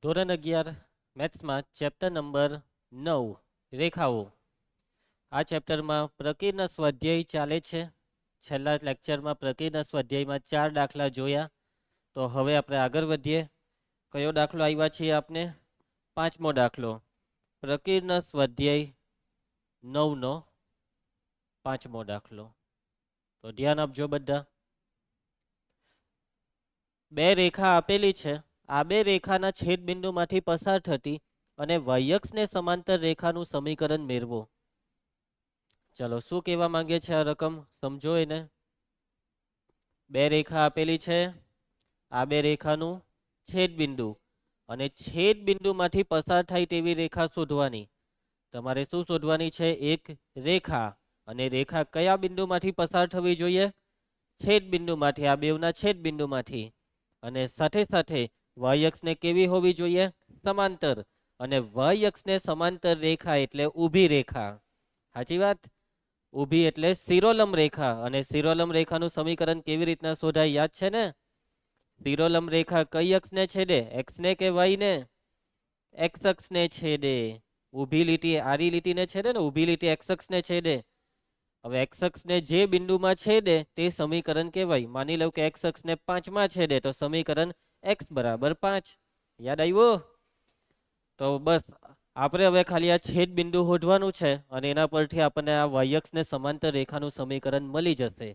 ધોરણ 11 મેથ્સમાં chapter number 9 રેખાઓ. આ ચેપ્ટરમાં પ્રકીર્ણ સ્વાધ્યાય ચાલે છે. છેલ્લા લેક્ચરમાં પ્રકીર્ણ સ્વાધ્યાયમાં 4 દાખલા જોયા. તો હવે આપણે આગળ વધીએ. કયો દાખલો આવ્યા છીએ આપને? 5મો દાખલો. પ્રકીર્ણ સ્વાધ્યાય 9નો 5મો દાખલો. તો ધ્યાન આપજો બધા. બે રેખા આપેલી છે. આ બે રેખાના છેદબિંદુમાંથી પસાર થતી અને વાયક્ષને સમાંતર રેખાનું સમીકરણ મેળવો. ચલો, શું કહેવા માંગે છે આ રકમ? સમજો એને. બે રેખા આપેલી છે. આ બે રેખાનું છેદબિંદુ અને છેદબિંદુમાંથી પસાર થાય તેવી રેખા શોધવાની. તમારે શું શોધવાની છે? એક રેખા. અને રેખા કયા બિંદુમાંથી પસાર થવી જોઈએ? છેદબિંદુમાંથી, આ બેવના છેદબિંદુમાંથી. અને સાથે સાથે વાય અક્ષને કેવી હોવી જોઈએ? સમાંતર. અને વાય અક્ષને સમાંતર રેખા એટલે ઊભી રેખા. સાચી વાત? ઊભી એટલે શિરોલંબ રેખા. અને શિરોલંબ રેખાનું સમીકરણ કેવી રીતના શોધાય? યાદ છે ને? શિરોલંબ રેખા કઈ અક્ષને છેદે? એક્સ ને કે વાય ને? એક્સ અક્ષને છેદે. ઊભી લીટી આડી લીટીને છેદે ને, ઊભી લીટી એક્સ અક્ષને છેદે. હવે એક્સ અક્ષને જે બિંદુમાં છેદે તે સમીકરણ કહેવાય. માની લો કે એક્સ અક્ષને 5માં છેદે તો સમીકરણ x બરાબર 5. યાદ આવ્યું? તો બસ આપણે હવે ખાલી આ છેદ બિંદુ શોધવાનું છે અને એના પરથી આપણને આ વાય અક્ષને સમાંતર રેખાનું સમીકરણ મળી જશે.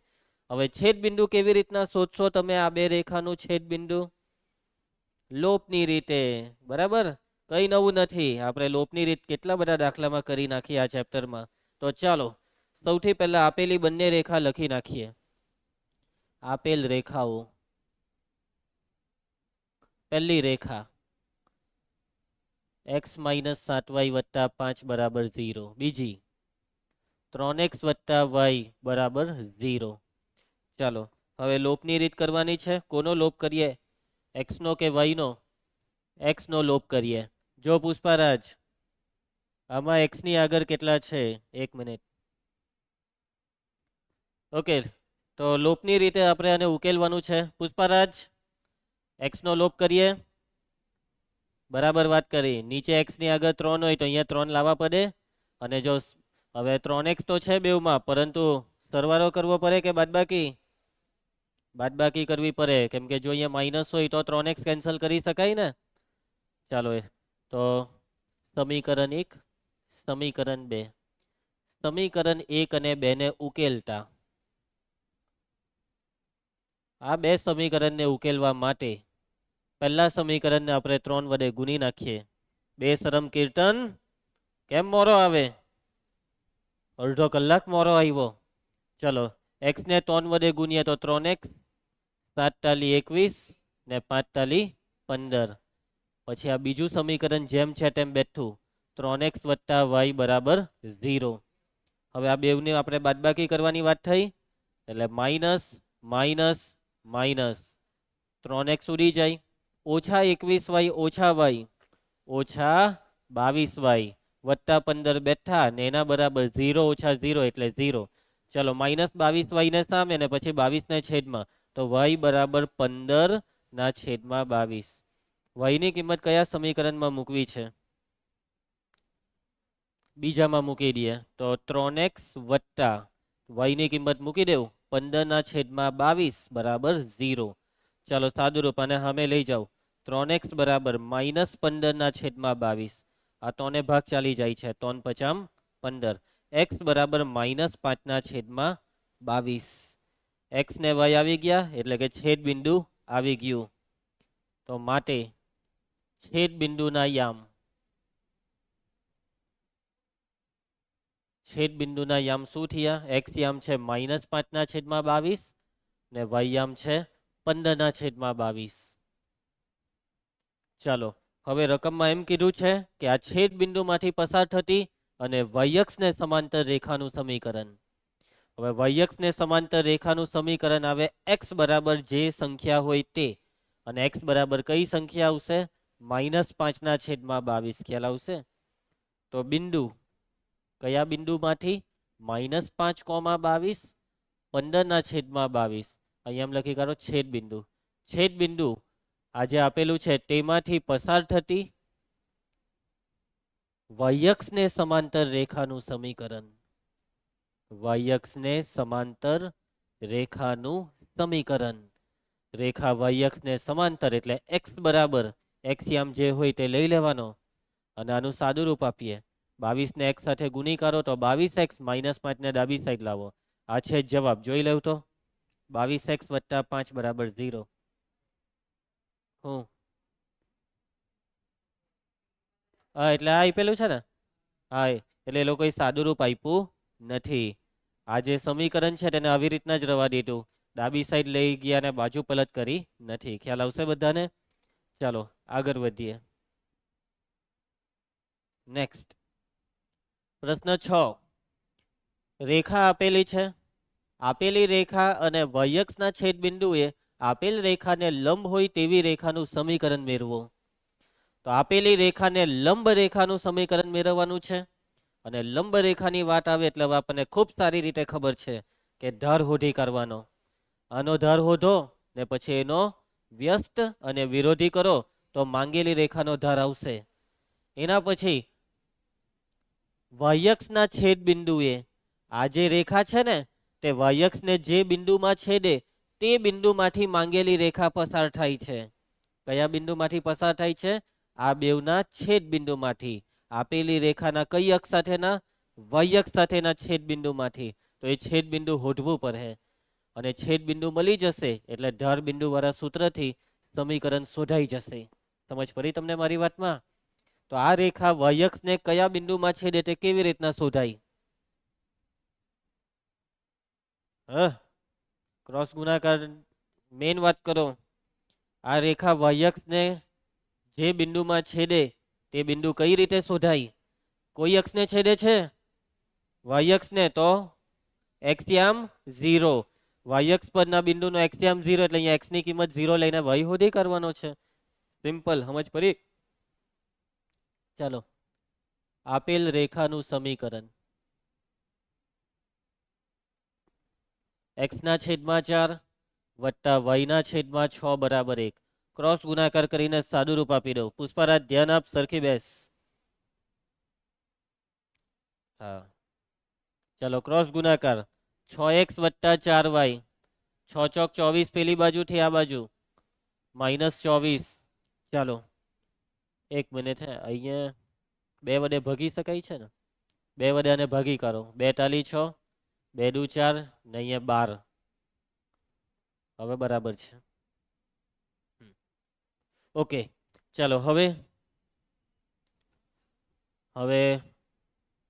હવે છેદ બિંદુ કેવી રીતના શોધશો તમે? આ બે રેખાનું છેદ બિંદુ લોપની રીતે. બરાબર? કઈ નવું નથી. આપણે લોપની રીત કેટલા બધા દાખલામાં કરી નાખી આ ચેપ્ટરમાં. તો ચાલો, સૌથી પહેલા આપેલી બંને રેખા લખી નાખીએ. આપેલ રેખાઓ. પહેલી રેખા x - 7y + 5 બરાબર 0. બીજી 3x + y બરાબર 0. ચાલો, હવે લોપની રીત કરવાની છે. કોનો લોપ કરીએ? x નો કે y નો? x નો લોપ કરીએ. જો પુષ્પારાજ, આમાં x ની આગળ કેટલા છે? 1 મિનિટ. ઓકે, તો લોપની રીતે આપણે આને ઉકેલવાનું છે. પુષ્પારાજ, x નો લોપ કરીએ. બરાબર વાત કરી. નીચે x ની આગળ 3 હોય તો અહીંયા 3 લાવવા પડે. અને જો હવે 3x તો છે બેવમાં, પરંતુ સરવાળો કરવો પડે કે બાદબાકી? બાદબાકી કરવી પડે, કેમ કે જો અહીંયા માઇનસ હોય તો 3x કેન્સલ કરી શકાય ને. ચાલો, તો સમીકરણ 1, સમીકરણ 2. સમીકરણ 1 અને 2 ને ઉકેલતા આ બે સમીકરણને ઉકેલવા માટે પહેલા સમીકરણને આપણે 3 વડે ગુણી નાખીએ. બે શરમ કીર્તન, કેમ મોરો આવે? અડધો કલાક મોરો આવ્યો. ચલો, x ને 3 વડે ગુણીએ તો 3x, 7 તાલી 21 ને 5 તાલી 15. પછી આ બીજું સમીકરણ જેમ છે તેમ બેઠું. 3x + y બરાબર 0. હવે આ બેવની આપણે બાદબાકી કરવાની વાત થઈ, એટલે માઇનસ માઇનસ માઇનસ 3x ઉડી જાય. ઓછા 21y ઓછા y ઓછા 22y વત્તા 15 બેઠા ને એના બરાબર 0 ઓછા 0 એટલે 0. ચલો, -22y ને સામે ને પછી 22 ને છેદમાં, તો y બરાબર 15/22. y ની કિંમત કયા સમીકરણમાં મૂકવી છે? બીજામાં મૂકી દઈએ. તો 3x વત્તા y ની કિંમત મૂકી દેવું 15/22 બરાબર 0. ચાલો, સાદું રૂપ આને સામે લઈ જાઓ. 3x બરાબર -15/22. આ 3 ભાગ ચાલી જાય છે. 3 × 5 = 15. x બરાબર -5/22. x ને y આવી ગયા એટલે કે છેદ બિંદુ આવી ગયું. તો માટે છેદ બિંદુના યામ, છેદ બિંદુના યામ શું થયા? x યામ છે -5/22 ને y યામ છે 15/22. ચાલો, હવે રકમમાં એમ કીધું છે કે આ છેદ બિંદુમાંથી પસાર થતી અને વાયક્ષને સમાંતર રેખાનું સમીકરણ. હવે વાયક્ષને સમાંતર રેખાનું સમીકરણ આવે x બરાબર જે સંખ્યા હોય તે. અને x બરાબર કઈ સંખ્યા આવશે? -5/22. ખ્યાલ આવશે? તો બિંદુ કયા બિંદુમાંથી? -5,22 15/22. અહીંયા એમ લખી કાઢો છેદ બિંદુ. છેદ બિંદુ આ જે આપેલું છે તેમાંથી પસાર થતી વાયક્ષને સમાંતર રેખાનું સમીકરણ. વાયક્ષને સમાંતર રેખાનું સમીકરણ. રેખા વાયક્ષને સમાંતર એટલે x બરાબર એક્સિયામ જે હોય તે લઈ લેવાનો અને આનું સાદું રૂપ આપીએ. 22 ને x સાથે ગુણી કરો તો 22x -5 ને ડાબી સાઈડ લાવો. આ છે જવાબ. જોઈ લેવ તો 22x + 5 બરાબર 0. હું હા એટલે આ આપેલું છે ને. હા એટલે એ લોકોએ સાદું રૂપ આપ્યું નથી. આ જે સમીકરણ છે તેને આવી રીતના જ રવા દીધું. ડાબી સાઈડ લઈ ગયા ને બાજુ પલટ કરી નથી. ખ્યાલ આવશે બધાને? ચાલો આગળ વધીએ. નેક્સ્ટ પ્રશ્ન 6. રેખા આપેલી છે. આપેલી રેખા અને વાયક્ષના છેદબિંદુએ આપેલ રેખાને લંબ હોય તેવી રેખાનું સમીકરણ મેળવો. તો આપેલી રેખાને લંબ રેખાનું સમીકરણ મેળવવાનું છે. અને લંબ રેખાની વાત આવે એટલે આપણને ખૂબ સારી રીતે ખબર છે કે ધાર શોધી કાઢવાનો. આનો ધાર શોધો ને પછી એનો વ્યસ્ત અને વિરોધી કરો તો માંગેલી રેખાનો ધાર આવશે. એના પછી વાયક્ષના છેદ બિંદુએ આ જે રેખા છે ને તે વાયક્ષને જે બિંદુમાં છેદે તે બિંદુમાંથી માંગેલી રેખા પસાર થાય છે. કયા બિંદુમાંથી પસાર થાય છે? આ બેવના છેદ બિંદુમાંથી. આપેલી રેખાના કઈ અક્ષ સાથેના? વાયક્ષ સાથેના છેદ બિંદુમાંથી. તો એ છેદ બિંદુ શોધવું પડે અને છેદ બિંદુ મળી જશે એટલે ધાર બિંદુ વાળા સૂત્રથી સમીકરણ શોધાઈ જશે. સમજ પડી તમને મારી વાતમાં? તો આ રેખા વાયક્ષને કયા બિંદુમાં છેદે તે કેવી રીતના શોધાય? ક્રોસ ગુણાકાર મેન વાત કરો. આ રેખા વાયક્ષને જે બિંદુમાં છેદે તે બિંદુ કઈ રીતે શોધાય? કોઈ અક્ષને છેદે છે વાયક્ષને તો એક્સિયામ 0. વાયક્ષ પરના બિંદુનો એક્સિયામ 0 એટલે અહીંયા x ની કિંમત 0 લઈને y શોધી કરવાનો છે. સિમ્પલ. સમજ પડી? ચાલો આપેલ રેખાનું સમીકરણ x/4 વત્તા y/6 બરાબર 1. ક્રોસ ગુણાકાર કરીને સાદું રૂપ આપી દઉં. પુષ્પારાજ ધ્યાન આપ, સરખી બેસ. હા ચાલો ક્રોસ ગુણાકાર 6x + 4y. 6 ચોક 24 પેલી બાજુથી આ બાજુ -24. ચાલો એક મિનિટ. અહીંયા 2 વડે ભાગી શકાય છે ને? 2 વડે આને ભાગી કરો. 2 તાલી 6, 2 દુ 4 ને અહીંયા 12. હવે બરાબર છે. ઓકે ચાલો હવે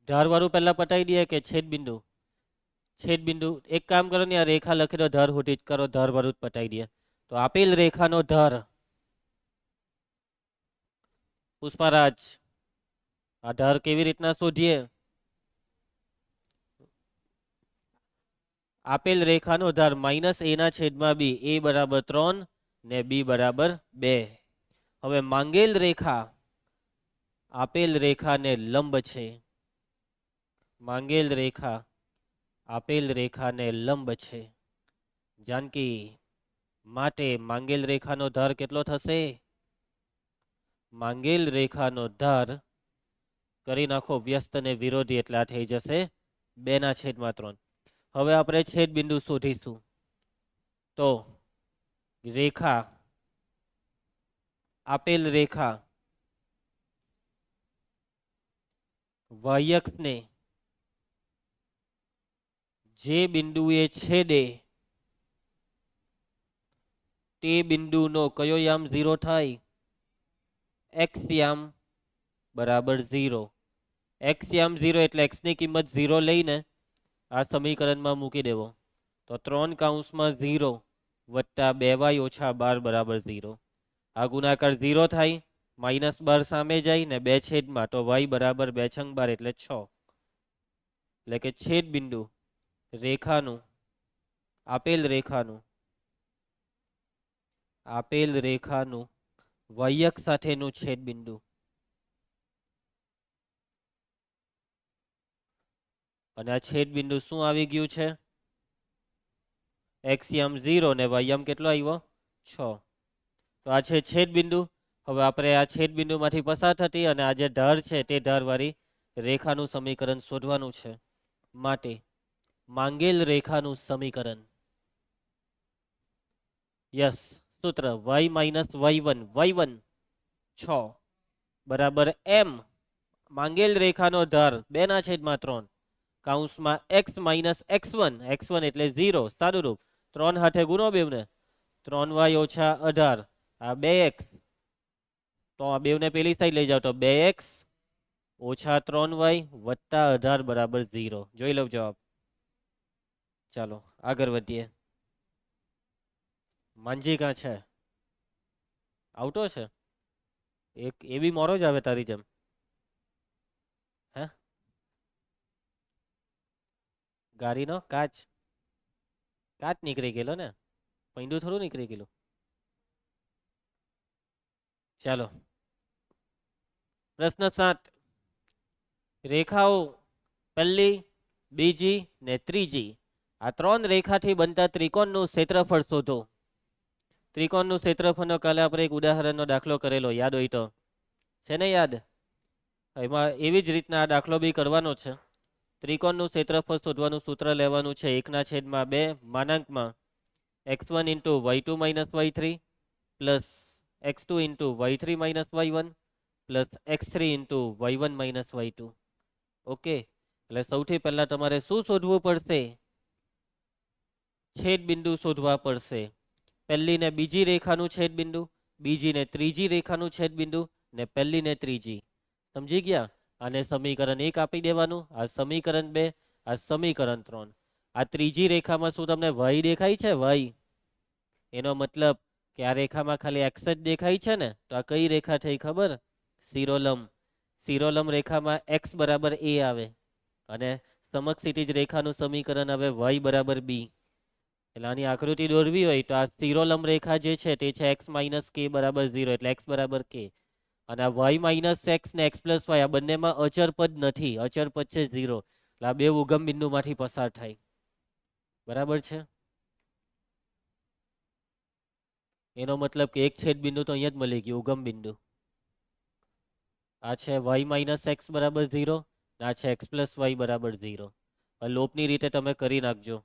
ધારવાળું પહેલા પતાવી દઈએ કે છેદબિંદુ? છેદબિંદુ એક કામ કરો ને, આ રેખા લખી દો, ધાર શોધી જ કરો. ધારવાળું જ પતાવી દઈએ. તો આપેલ રેખાનો ધાર પુષ્પારાજ આ ધાર કેવી રીતના શોધીએ? આપેલ રેખાનો ધાર -a/b. a બરાબર 3 ને b બરાબર 2. હવે માંગેલ રેખા આપેલ રેખાને લંબ છે. માંગેલ રેખા આપેલ રેખાને લંબ છે. જાનકી માટે માંગેલ રેખાનો ધાર કેટલો થશે? માંગેલ રેખાનો ધાર કરી નાખો વ્યસ્ત અને વિરોધી એટલે આ થઈ જશે 2/3. હવે આપણે છેદ બિંદુ શોધીશું. તો રેખા આપેલ રેખા વાયક્ષને જે બિંદુએ છેદે તે બિંદુનો કયો યામ 0 થાય? એક્સયામ બરાબર 0. એક્સયામ 0 એટલે x ની કિંમત 0 લઈને આ સમીકરણમાં મૂકી દેવો. તો 3/0 વત્તા 2y - 12 બરાબર 0. આ ગુણાકાર 0 થાય. -12 સામે જાય ને 2 છેદમાં તો y બરાબર 2×12 એટલે 6. એટલે કે છેદ બિંદુ રેખાનું આપેલ રેખાનું વાયક્ષ સાથેનું છેદ બિંદુ. અને આ છેદ બિંદુ શું આવી ગયું છે? એક્સિયામ 0 ને વાયમ કેટલો આવ્યો? 6. તો આ છે છેદ બિંદુ. હવે આપણે આ છેદ બિંદુમાંથી પસાર થતી અને આ જે ઢાળ છે તે ઢાળવાળી રેખાનું સમીકરણ શોધવાનું છે. માટે માંગેલ રેખાનું સમીકરણ, યસ, સૂત્ર y માઇનસ y1 6 બરાબર m માંગેલ રેખાનો ઢાળ 2/3 કૌંસમાં x માઇનસ x1 એટલે 0 સાદું રૂપ 3 હાથે ગુણો બેવને 3y ઓછા 18 આ 2x, તો આ બેવને પેલી સાઈડ લઈ જાવ તો 2x ઓછા 3y વત્તા 18 બરાબર 0. જોઈ લો જવાબ. ચાલો આગળ વધીએ. માંજી કાં છે? આવતો છે? એક એ બી મોરો જ આવે તારી જેમ. હે ગાડીનો કાચ નીકળી ગયેલો ને, પૈંડું થોડું નીકળી ગયેલું. ચાલો પ્રશ્ન 7. રેખાઓ પહેલી, બીજી ને ત્રીજી આ 3 રેખાથી બનતા ત્રિકોણનું ક્ષેત્રફળ શોધો. ત્રિકોણનું ક્ષેત્રફળનો કાલે આપણે એક ઉદાહરણનો દાખલો કરેલો, યાદ હોય તો? છે ને યાદ? એમાં એવી જ રીતના આ દાખલો બી કરવાનો છે. ત્રિકોણનું ક્ષેત્રફળ શોધવાનું સૂત્ર લેવાનું છે 1/2 માનાંકમાં x1 into y2 minus y3 plus x2 into y3 minus y1 plus x3 into y1 minus y2. Okay, એટલે સૌથી પહેલા તમારે શું શોધવું પડશે? છેદ બિંદુ શોધવા પડશે. પહેલી ને બીજી રેખાનું છેદ બિંદુ, બીજી ને ત્રીજી રેખાનું છેદ બિંદુ ને પહેલી ને ત્રીજી. સમજી ગયા? આને સમીકરણ 1 આપી દેવાનું, આ સમીકરણ 2, આ સમીકરણ 3. આ ત્રીજી રેખામાં શું તમને y દેખાય છે? y, એનો મતલબ કે આ રેખામાં ખાલી x જ દેખાય છે ને, તો આ કઈ રેખા થઈ ખબર? શિરોલંબ. શિરોલંબ રેખામાં x બરાબર a આવે અને સમક્ષિતિજ રેખાનું સમીકરણ આવે y બરાબર b. એટલે આની આકૃતિ દોરવી હોય તો આ શિરોલંબ રેખા જે છે તે છે x માઇનસ k બરાબર 0, એટલે x બરાબર k. અને આ y માઇનસ એક્સ ને x પ્લસ વાય આ બંનેમાં અચર પદ નથી, અચર પદ છે 0. એટલે આ બે ઉગમ બિંદુમાંથી પસાર થાય. બરાબર છે? એનો મતલબ કે એક છેદ બિંદુ તો અહીંયા જ મળી ગયું, ઉગમ બિંદુ. આ છે y માઇનસ એક્સ બરાબર 0, આ છે x પ્લસ વાય બરાબર 0. લોપની રીતે તમે કરી નાખજો.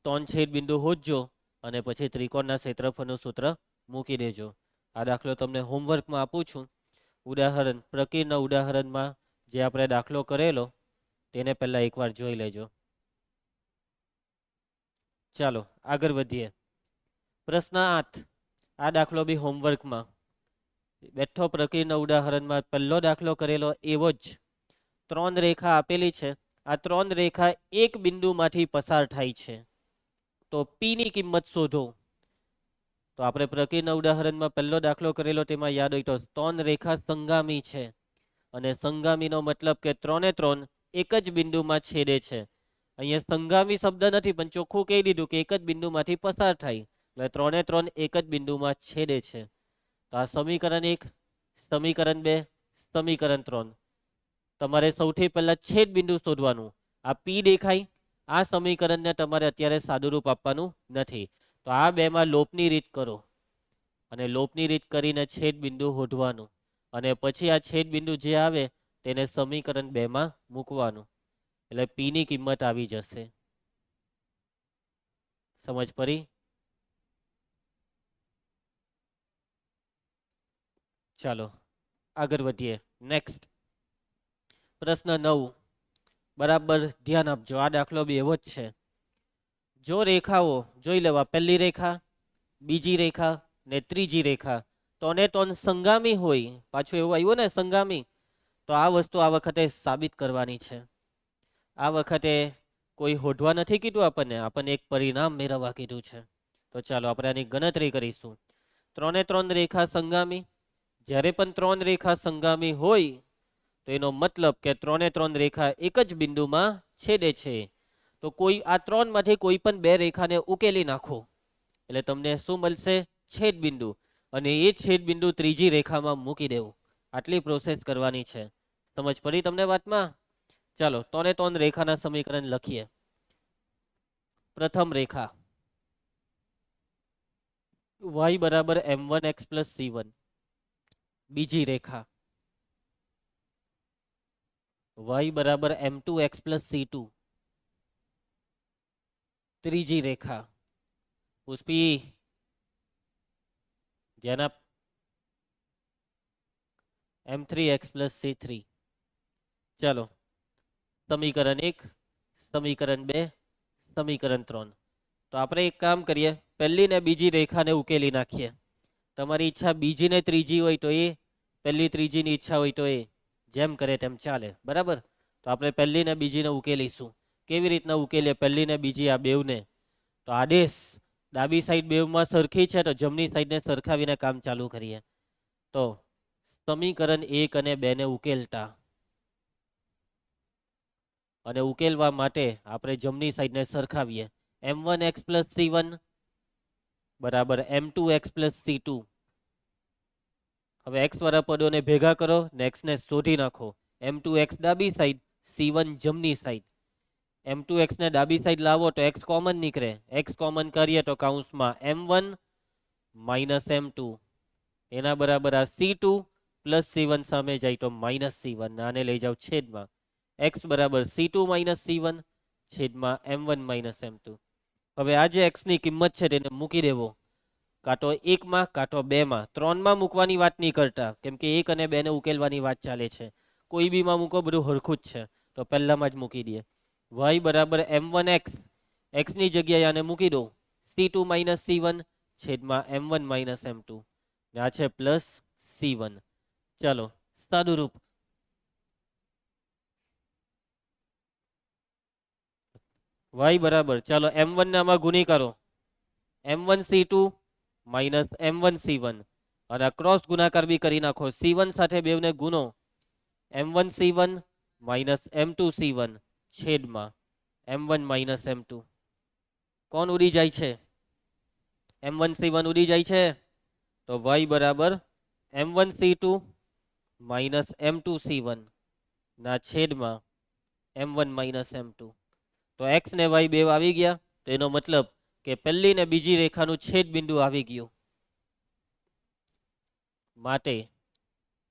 3 છેદ બિંદુ હોદજો અને પછી ત્રિકોણના ક્ષેત્રફળનું સૂત્ર મૂકી દેજો. આ દાખલો તમને હોમવર્કમાં આપું છું. ઉદાહરણ પ્રકીર્ણના ઉદાહરણમાં જે આપણે દાખલો કરેલો તેને પહેલા એકવાર જોઈ લેજો. ચાલો આગળ વધીએ. પ્રશ્ન 8. આ દાખલો બી હોમવર્કમાં બેઠો પ્રકીર્ણના ઉદાહરણમાં પહેલો દાખલો કરેલો એવો જ 3 રેખા આપેલી છે. આ 3 રેખા એક બિંદુમાંથી પસાર થાય છે, તો p ની કિંમત શોધો. તો આપણે પ્રકીર્ણના ઉદાહરણમાં પહેલો દાખલો કરેલો તેમાં યાદ હોય તો 3 રેખા સંગામી છે અને સંગામીનો મતલબ કે 3 એક જ બિંદુમાં છેદે છે. અહીંયા સંગામી શબ્દ નથી પણ ચોખ્ખું કહી દીધું કે એક જ બિંદુમાંથી પસાર થાય, એટલે 3 એક જ બિંદુમાં છેદે છે. તો આ સમીકરણ 1, સમીકરણ 2, સમીકરણ 3. તમારે સૌથી પહેલા છેદ બિંદુ શોધવાનું. આ p દેખાય, આ સમીકરણને તમારે અત્યારે સાદુરૂપ આપવાનું નથી, તો આ બેમાં લોપની રીત કરો અને લોપની રીત કરીને છેદ બિંદુ શોધવાનું અને પછી આ છેદ બિંદુ જે આવે તેને સમીકરણ 2 માં મૂકવાનું, એટલે p ની કિંમત આવી જશે. સમજ પડી? ચાલો આગળ વધીએ. નેક્સ્ટ પ્રશ્ન 9. બરાબર ધ્યાન આપજો, આ દાખલો બી એવો જ છે. જો રેખાઓ જોઈ લેવા, પહેલી રેખા, બીજી રેખા ને ત્રીજી રેખા 3 સંગામી હોય, પાછું એવું આવ્યું ને સંગામી, તો આ વસ્તુ આ વખતે સાબિત કરવાની છે. આ વખતે કોઈ હોધવા નથી કીધું આપણને એક પરિણામ મેળવવા કીધું છે. તો ચાલો આપણે આની ગણતરી કરીશું. 3 રેખા સંગામી. જ્યારે પણ 3 રેખા સંગામી હોય તો એનો મતલબ કે 3 રેખા એક જ બિંદુમાં છેદે છે. તો કોઈ આ 3 માંથી કોઈ પણ 2 રેખાને ઉકેલી નાખો એટલે તમને શું મળશે? છેદ બિંદુ. અને એ છેદ બિંદુ ત્રીજી રેખામાં મૂકી દેવું. આટલી પ્રોસેસ કરવાની છે. સમજ પડી તમને વાતમાં? ચાલો 3 રેખાના સમીકરણ લખીએ. પ્રથમ રેખા વાય બરાબર m1x પ્લસ c1, બીજી રેખા વાય બરાબર m2x પ્લસ c2, ત્રીજી રેખા પુષ્પી ધ્યાન આપ, m3x પ્લસ c3. ચાલો સમીકરણ 1, સમીકરણ 2, સમીકરણ 3. તો આપણે એક કામ કરીએ, પહેલી ને બીજી રેખાને ઉકેલી નાખીએ. તમારી ઈચ્છા બીજી ને ત્રીજી હોય તો એ, પહેલી ત્રીજીની ઈચ્છા હોય તો એ, જેમ કરે તેમ ચાલે. બરાબર, તો આપણે પહેલી ને બીજીને ઉકેલીશું. કેવી રીતના ઉકેલીએ પહેલી ને બીજી આ બેવને? તો આદેશ ડાબી સાઈડ બેવમાં સરખી છે તો જમણી સાઈડને સરખાવીને કામ ચાલુ કરીએ. તો સમીકરણ 1 અને 2 ને ઉકેલતા, અને ઉકેલવા માટે આપણે જમણી સાઈડને સરખાવીએ. m1x પ્લસ c1 બરાબર m2x પ્લસ c2. હવે x વાળા પદોને ભેગા કરો ને x ને શોધી નાખો. m2x ડાબી સાઈડ, c1 જમણી સાઈડ. m2x ને ડાબી સાઈડ લાવો તો x કોમન નીકળે. x કોમન કરીએ તો કૌંસમાં m1 માઇનસ m2, એના બરાબર આ c2 પ્લસ c1 સામે જાય તો માઇનસ c1, આને લઈ જાઓ છેદમાં. x બરાબર c2 માઇનસ c1 છેદમાં m1 માઇનસ m2. હવે આ જે x ની કિંમત છે તેને મૂકી દેવો, કાં તો 1 માં કાં તો 2 માં. 3 માં મૂકવાની વાત નહીં કરતા, કેમ કે 1 અને 2 ને ઉકેલવાની વાત ચાલે છે. કોઈ બી માં મૂકો, બધું હરખું જ છે. તો પહેલામાં જ મૂકી દઈએ. y બરાબર m1x, x ની જગ્યાએ આને મૂકી દો, c2 માઇનસ c1 છેદમાં m1 માઇનસ m2, આ છે પ્લસ c1. ચાલો સાદુરૂપ. y બરાબર, ચાલો m1 ને આમાં ગુણી કરો, m1 c2 minus m1 c1, અને આ ક્રોસ ગુણાકાર બી કરી નાખો. c1 સાથે બેવને ગુણો, m1 c1 minus m2 c1 છેદમાં m1 માઇનસ m2. કોણ ઉડી જાય છે? m1 c1 ઉડી જાય છે. તો y બરાબર m1 c2 minus m2 c1 ના છેદમાં m1 માઇનસ m2. તો x ને y બે આવી ગયા, તો એનો મતલબ કે પહેલી ને બીજી રેખાનું છેદ બિંદુ આવી ગયું. માટે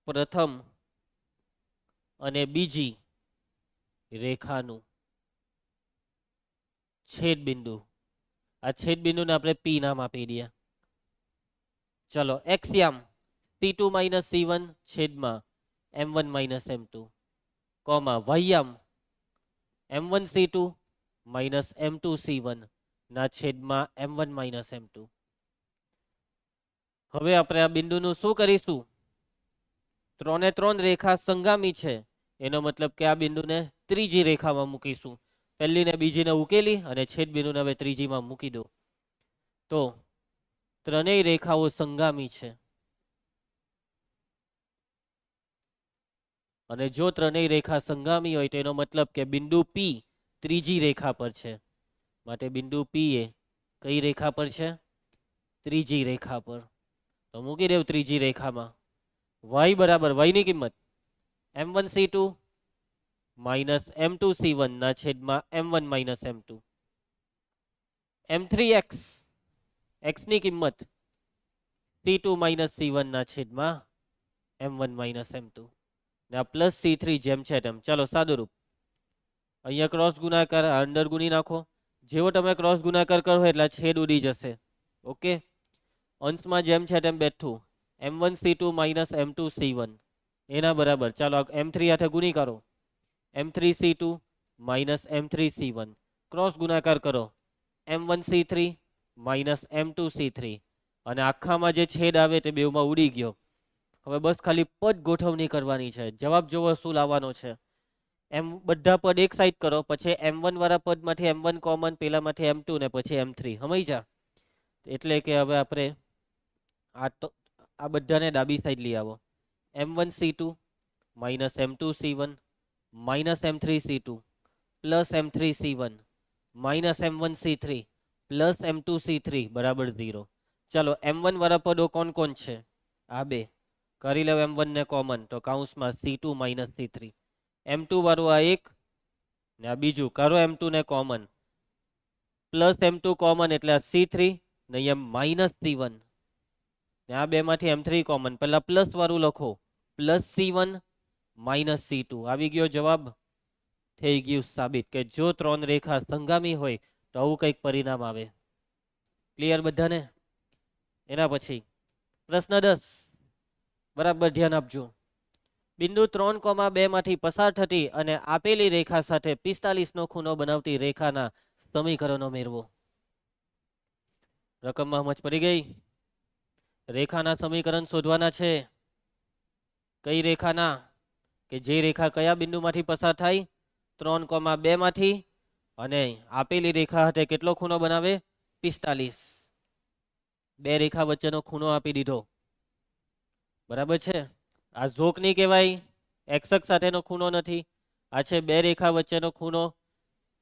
પ્રથમ અને બીજી રેખાનું છેદ બિંદુ, આ છેદ બિંદુને આપણે P નામ આપી દઈએ. ચલો એક્સયામ c2 માઇનસ c1 છેદમાં m1 minus m2, comma વાયયામ m1 c2 minus m2 c1 ના છેદમાં m1 માઇનસ m2. હવે આપણે આ બિંદુનું શું કરીશું? 3 એ 3 રેખા સંગામી છે, એનો મતલબ કે આ બિંદુને ત્રીજી રેખામાં મૂકીશું. પહેલી ને બીજીને ઉકેલી અને છેદ બિંદુને હવે ત્રીજીમાં મૂકી દો. તો ત્રણેય રેખાઓ સંગામી છે, અને જો ત્રણેય રેખા સંગામી હોય તો એનો મતલબ કે બિંદુ P ત્રીજી રેખા પર છે. માટે બિંદુ P એ કઈ રેખા પર છે? ત્રીજી રેખા પર. તો મૂકી દેવ ત્રીજી રેખામાં. y બરાબર, y ની કિંમત m1 c2 minus m2 c1 ના છેદમાં m1 minus m2. m3x, x ની કિંમત c2 માઇનસ c1 ના છેદમાં m1 માઇનસ m2. ને આ પ્લસ c3 જેમ છે તેમ. ચાલો સાદુરૂપ. અહીંયા ક્રોસ ગુણાકાર અંડર ગુણી નાખો. જેવો તમે ક્રોસ ગુણાકાર કરો એટલે છેદ ઉડી જશે. ઓકે, અંશમાં જેમ છે તેમ બેઠું. m1 c2 minus m2 c1 એના બરાબર, ચાલો m3 હાથે ગુણી કરો, m3 c2 minus m3 c1. Cross ગુણાકાર કરો, m1 c3 minus m2 c3, અને આખામાં જે છેદ આવે તે બેવમાં ઉડી ગયો. હવે બસ ખાલી પદ ગોઠવણી કરવાની છે. જવાબ જોવો શું લાવવાનો છે. એમ બધા પદ એક સાઈડ કરો, પછી m1 વાળા પદમાંથી m1 કોમન, પેલામાંથી m2 ને પછી m3. સમજ્યા? એટલે કે હવે આપણે આ બધાને ડાબી સાઈડ લઈ આવો. m1 c2 minus m2 c1 minus m3 c2 plus m3 c1 minus m1 c3 plus m2 c3 બરાબર 0. ચાલો m1 વાળા પદો કોણ કોણ છે? આ બે કરી લો m1 ને કોમન, તો કૌંસમાં c2 માઇનસ c3. m2 વાળું આ એક ને આ બીજું, કરો m2 ને કોમન, પ્લસ m2 કોમન એટલે આ c3 ને અહીંયા માઇનસ c1. ને આ બેમાંથી M3 કોમન, પહેલા પ્લસ વાળું લખો, પ્લસ C1 માઇનસ C2. આવી ગયો જવાબ. થઈ ગયું સાબિત કે જો ત્રણ રેખા સંગામી હોય તો આવું કંઈક પરિણામ આવે. ક્લિયર બધાને? એના પછી પ્રશ્ન 10 બરાબર ધ્યાન આપજો. બિંદુ 3,2 માંથી પસાર થતી અને આપેલી રેખા સાથે 45 નો ખૂણો બનાવતી રેખાના સમીકરણો મેળવો. રકમમાં સમજ પડી ગઈ? રેખાના સમીકરણ શોધવાના છે. કઈ રેખાના? કે જે રેખા કયા બિંદુમાંથી પસાર થાય? 3,2 માંથી, અને આપેલી રેખા સાથે કેટલો ખૂણો બનાવે? 45. બે રેખા વચ્ચેનો ખૂણો આપી દીધો. બરાબર છે? આ ઝોક નહીં કહેવાય, એક્સક સાથેનો ખૂણો નથી. આ છે બે રેખા વચ્ચેનો ખૂણો,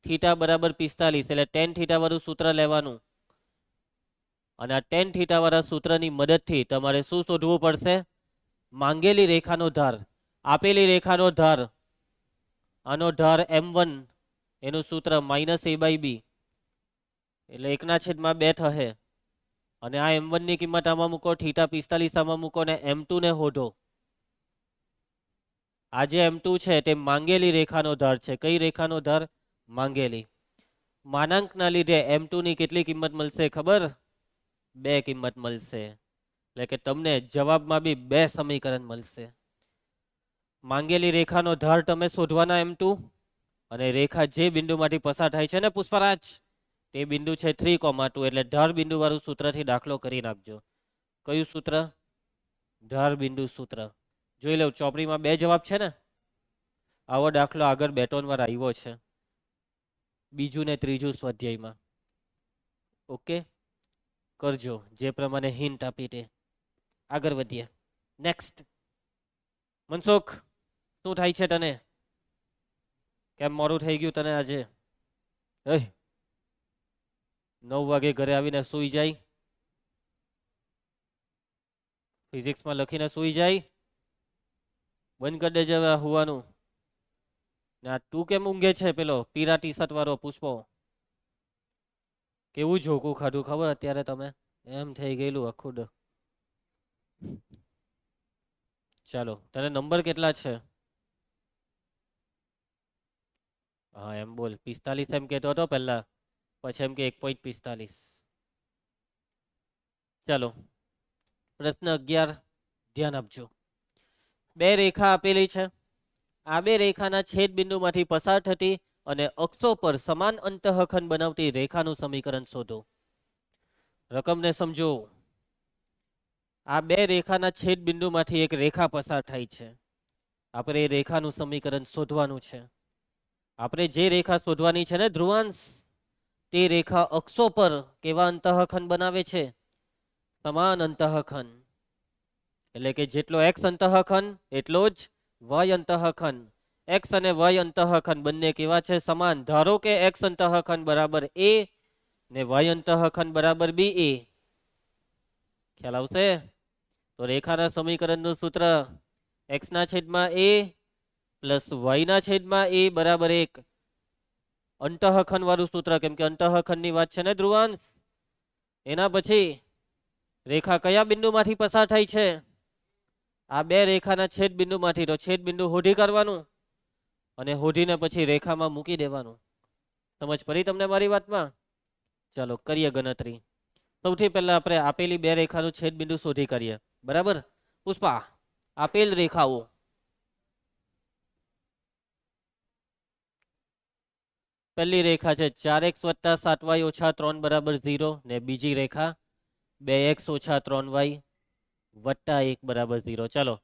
થીટા બરાબર 45, એટલે ટેન થીટા વાળું સૂત્ર લેવાનું. અને આ ટેન થીટા વાળા સૂત્રની મદદથી તમારે શું શોધવું પડશે? માંગેલી રેખાનો ધાર, આપેલી રેખાનો ધાર, આનો ધાર M1, એનું સૂત્ર -a/b, એટલે 1/2 થશે. અને આ M1 ની કિંમત આમાં મૂકો, થીટા 45 આમાં મૂકો, ને M2 ને શોધો. આ જે M2 છે તે માંગેલી રેખાનો ધાર છે. કઈ રેખાનો ધાર? માંગેલી. માનાંકના લીધે M2 ની કેટલી કિંમત મળશે ખબર? 2 કિંમત મળશે. એટલે કે તમને જવાબમાં બી 2 સમીકરણ મળશે. માંગેલી રેખાનો ધાર તમે શોધવાના M2, અને રેખા જે બિંદુમાંથી પસાર થાય છે ને પુષ્પરાજ, તે બિંદુ છે 3,2, એટલે ધાર બિંદુ વાળું સૂત્રથી દાખલો કરી નાખજો. કયું સૂત્ર? ધાર બિંદુ સૂત્ર. જોઈ લો, ચોપડીમાં 2 જવાબ છે ને. આવો દાખલો આગળ 2-3 વાર આવ્યો છે, બીજું ને ત્રીજું સ્વાધ્યાયમાં. ઓકે, કરજો જે પ્રમાણે હિન્ટ આપી તે. આગળ વધીએ. નેક્સ્ટ. મનસુખ, શું થાય છે તને? કેમ મોડું થઈ ગયું તને આજે? 9 વાગે ઘરે આવીને સૂઈ જાય, ફિઝિક્સમાં લખીને સૂઈ જાય. બંધ કરી દેજે હવે હોવાનું. ના તું કેમ ઊંઘે છે? પેલો પીરા ટી શર્ટ વાળો પુષ્પો, કેવું જોકું ખાધું ખબર અત્યારે તમે? એમ થઈ ગયેલું આખું. ચાલો, તને નંબર કેટલા છે? હા એમ બોલ. 45 એમ કહેતો હતો પહેલા, પછી એમ કે 1.45. ચાલો, પ્રશ્ન 11 ધ્યાન આપજો. બે રેખા આપેલી છે. આ બે રેખાના છેદ બિંદુમાંથી પસાર થતી અને અક્ષો પર સમાન અંતઃખંડ બનાવતી રેખાનું સમીકરણ શોધો. રકમને સમજો. આ બે રેખાના છેદ બિંદુમાંથી એક રેખા પસાર થાય છે. આપણે એ રેખાનું સમીકરણ શોધવાનું છે. આપણે જે રેખા શોધવાની છે ને ધ્રુવાંશ, તે રેખા અક્ષો પર કેવા અંતઃખંડ બનાવે છે? સમાન અંતઃખંડ. એટલે કે જેટલો x અંતઃખંડ એટલો જ y અંતઃખંડ. x અને y અંતઃખંડ બંને કેવા છે? સમાન. ધારો કે x અંતઃખંડ બરાબર a ને y અંતઃખંડ બરાબર ba. ખ્યાલ આવશે? તો રેખાના સમીકરણનું સૂત્ર x ના છેદમાં a પ્લસ y ના છેદમાં a બરાબર 1. અંતઃખંડ વાળું સૂત્ર, કેમ કે અંતઃખંડની વાત છે ને ધ્રુવાંશ. એના પછી રેખા કયા બિંદુમાંથી પસાર થાય છે? આ બે રેખાના છેદ બિંદુમાંથી. તો છેદ બિંદુ શોધી કાઢવાનું અને શોધીને પછી રેખામાં મૂકી દેવાનું. સમજ પડી તમને મારી વાતમાં? ચાલો કરીએ ગણતરી. સૌથી પહેલા આપણે આપેલી બે રેખાનું છેદ બિંદુ શોધી કાઢીએ. બરાબર પુષ્પા? આપેલ રેખાઓ, પહેલી રેખા છે 4x + 7y - 3 બરાબર 0, ને બીજી રેખા 2x - 3y + 1 બરાબર 0. ચાલો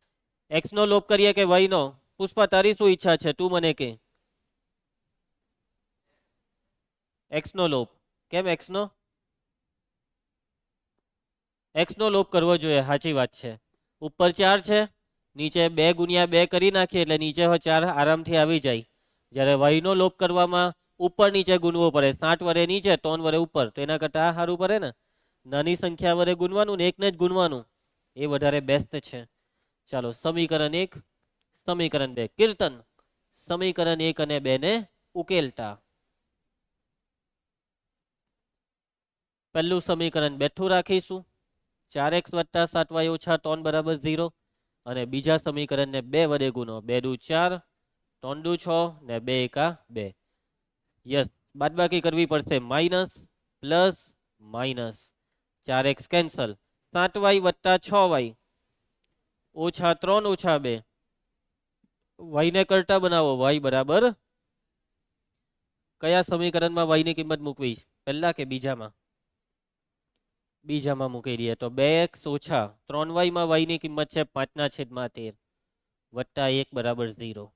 x નો લોપ કરીએ કે y નો? પુષ્પા તારી શું ઈચ્છા છે? તું મને કે. x નો લોપ. કેમ x નો? x નો લોપ કરવો જોઈએ, સાચી વાત છે. ઉપર 4 છે, નીચે 2 × 2 કરી નાખીએ એટલે નીચે 4 આરામથી આવી જાય. જ્યારે y નો લોપ કરવામાં ઉપર નીચે ગુણવો પડે. 7 વડે નીચે, 3 વડે ઉપર. તો એના કરતા આ સારું પડે ને. નાની સંખ્યા વડે ગુણવાનું ને એકને જ ગુણવાનું, એ વધારે બેસ્ટ છે. ચાલો સમીકરણ 1, સમીકરણ 2. કીર્તન, સમીકરણ 1 અને 2 ને ઉકેલતા. પહેલું સમીકરણ બેઠું રાખીશું 4x વત્તા 7y ઓછા 3 બરાબર 0 અને બીજા સમીકરણને 2 વડે ગુણો 2 દુ 4 3 દુ 6 ને 2 એકા 2 યસ બાદબાકી કરવી પડશે minus plus minus 4x cancel 7y વત્તા 6y ઓછા 3 ઓછા 2 y ને કરતા બનાવો y બરાબર કયા સમીકરણમાં y ની કિંમત મૂકવી પહેલા કે બીજામાં બીજામાં મૂકી દઈએ તો 2x ઓછા 3y માં y ની કિંમત છે 5/13 વત્તા 1 બરાબર 0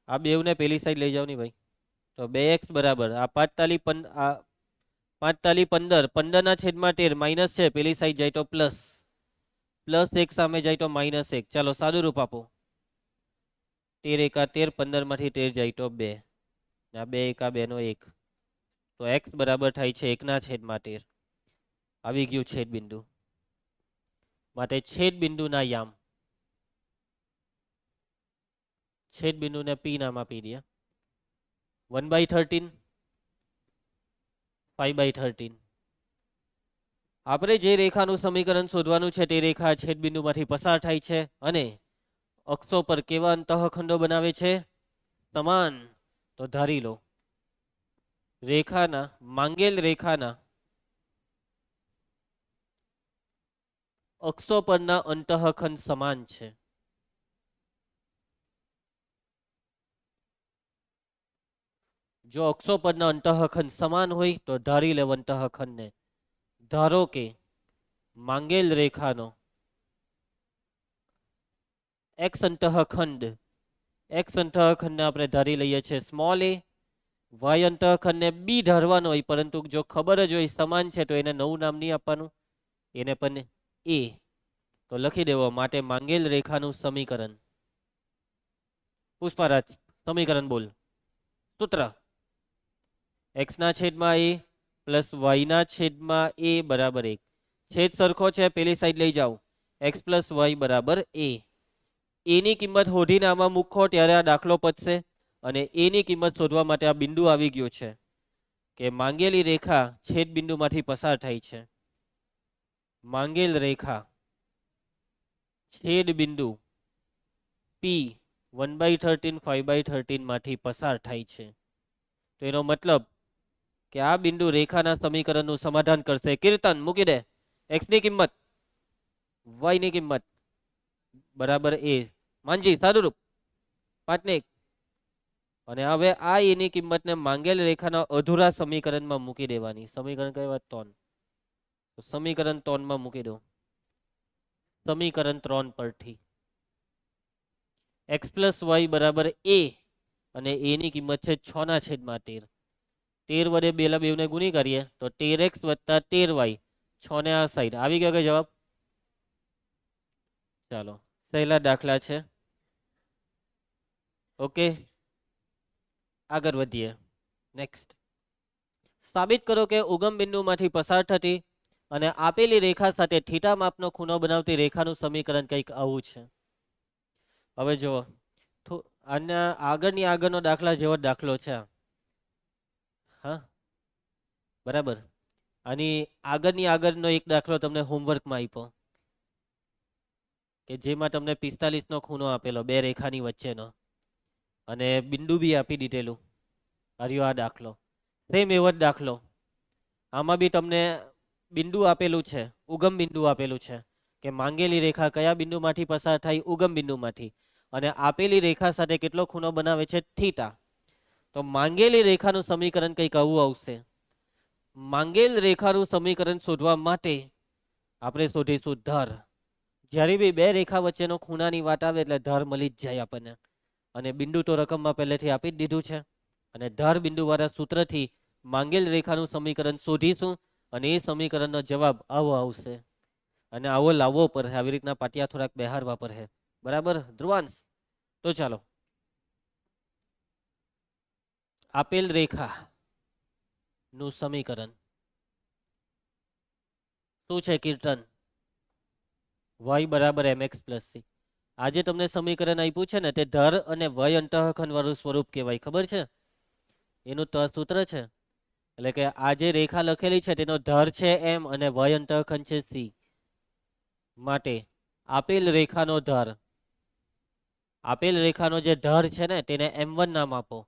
આ બેવને પેલી સાઈડ લઈ જાવ ની ભાઈ તો 2x બરાબર આ 5 તાલી 15 15/13 માઇનસ છે પેલી સાઈડ જાય તો પ્લસ પ્લસ 1 સામે જાય તો -1 ચાલો સાદું રૂપ આપો 13 એકા 13 15 માંથી 13 જાય તો 2 ના 2 એકા 2 નો 1 તો x બરાબર થાય છે 1/13 આવી ગયું છેદ બિંદુ માટે છેદ બિંદુના યામ છેદ બિંદુને p નામ આપી દે 1/13 5/13 આપણે જે રેખાનું સમીકરણ શોધવાનું છે તે રેખા છેદ બિંદુમાંથી પસાર થાય છે અને અક્ષો પર કેવા અંતઃખંડો બનાવે છે સમાન તો ધારી લો રેખાના માંગેલ રેખાના અક્ષો પરના અંતઃખંડ સમાન છે જો અક્ષો પરના અંતઃખંડ સમાન હોય તો ધારી લેવ અંતઃખંડને ધારો કે માંગેલ રેખાનો એક્સ અંતઃખંડ એક્સ અંતઃખંડને આપણે ધારી લઈએ છીએ સ્મોલ એ વાય અંતઃખંડને બી ધારવાનો હોય પરંતુ જો ખબર જ હોય સમાન છે તો એને નવું નામ નહીં આપવાનું એને પણ એ તો લખી દેવો માટે માંગેલ રેખાનું સમીકરણ પુષ્પારાજ સમીકરણ બોલ સૂત્ર એક્સ ના છેદમાં એ પ્લસ વાય ના છેદમાં એ બરાબર 1 છેદ સરખો છે પેલી સાઈડ લઈ જાઓ એક્સ પ્લસ વાય બરાબર એ એની કિંમત શોધીને આમાં મૂકો ત્યારે આ દાખલો પતશે અને એની કિંમત શોધવા માટે આ બિંદુ આવી ગયું છે કે માંગેલી રેખા છેદ બિંદુમાંથી પસાર થાય છે માંગેલ રેખા છેદ બિંદુ પી 1/13 5/13 માંથી પસાર થાય છે તો એનો મતલબ કે આ બિંદુ રેખાના સમીકરણનું સમાધાન કરશે કીર્તન મૂકી દે x ની કિંમત y ની કિંમત બરાબર એ માનજી સાદુરૂપ 5 ને 1 અને હવે આ એની કિંમતને માંગેલ રેખાના અધૂરા સમીકરણમાં મૂકી દેવાની સમીકરણ કઈ વાત 3 તો સમીકરણ 3 માં મૂકી દો સમીકરણ 3 પરથી x પ્લસ વાય બરાબર એ અને એ ની કિંમત છે 6/13 13 વડે બેલા બેવને ગુણી કરીએ તો 13x વત્તા 13y 6 ને આ સાઈડ આવી ગયો કે જવાબ ચાલો સહેલા દાખલા છે ઓકે આગળ વધીએ નેક્સ્ટ સાબિત કરો કે ઉગમ બિંદુમાંથી પસાર થતી અને આપેલી રેખા સાથે થીટા માપનો ખૂણો બનાવતી રેખાનું સમીકરણ કંઈક આવું છે હવે જુઓ આના આગળનો દાખલા જેવો દાખલો છે હા બરાબર આની આગળનો એક દાખલો તમને હોમવર્કમાં આપ્યો કે જેમાં તમને 45 નો ખૂણો આપેલો બે રેખાની વચ્ચેનો અને બિંદુ બી આપી દીધેલું હરિયો આ દાખલો સેમ એવો જ દાખલો આમાં બી તમને બિંદુ આપેલું છે ઉગમ બિંદુ આપેલું છે કે માંગેલી રેખા કયા બિંદુમાંથી પસાર થાય ઉગમ બિંદુમાંથી અને આપેલી રેખા સાથે કેટલો ખૂણો બનાવે છે થીટા તો માંગેલી રેખાનું સમીકરણ કંઈક આવું આવશે માંગેલ રેખાનું સમીકરણ શોધવા માટે આપણે શોધીશું ધર જ્યારે બી બે રેખા વચ્ચેનો ખૂણાની વાત આવે એટલે ધર મળી જ જાય આપણને અને બિંદુ તો રકમમાં પહેલેથી આપી જ દીધું છે અને ધર બિંદુવાળા સૂત્રથી માંગેલ રેખાનું સમીકરણ શોધીશું અને એ સમીકરણનો જવાબ આવો આવશે અને આવો લાવવો પડે આવી રીતના પાટિયા થોડાક બેહારવા પડે બરાબર ધ્રુવાંશ તો ચાલો આપેલ રેખા નું સમીકરણ શું છે કીર્તન y બરાબર mx પ્લસ c આજે તમને સમીકરણ આપ્યું છે ને તે ધર અને વય અંતઃખંડ વાળું સ્વરૂપ કહેવાય ખબર છે એનું સૂત્ર છે એટલે કે આ જે રેખા લખેલી છે તેનો ધર છે m અને વય અંતઃખંડ છે c માટે આપેલ રેખાનો ધાર, આપેલ રેખાનો જે ધાર છે ને તેને m1 નામ આપો.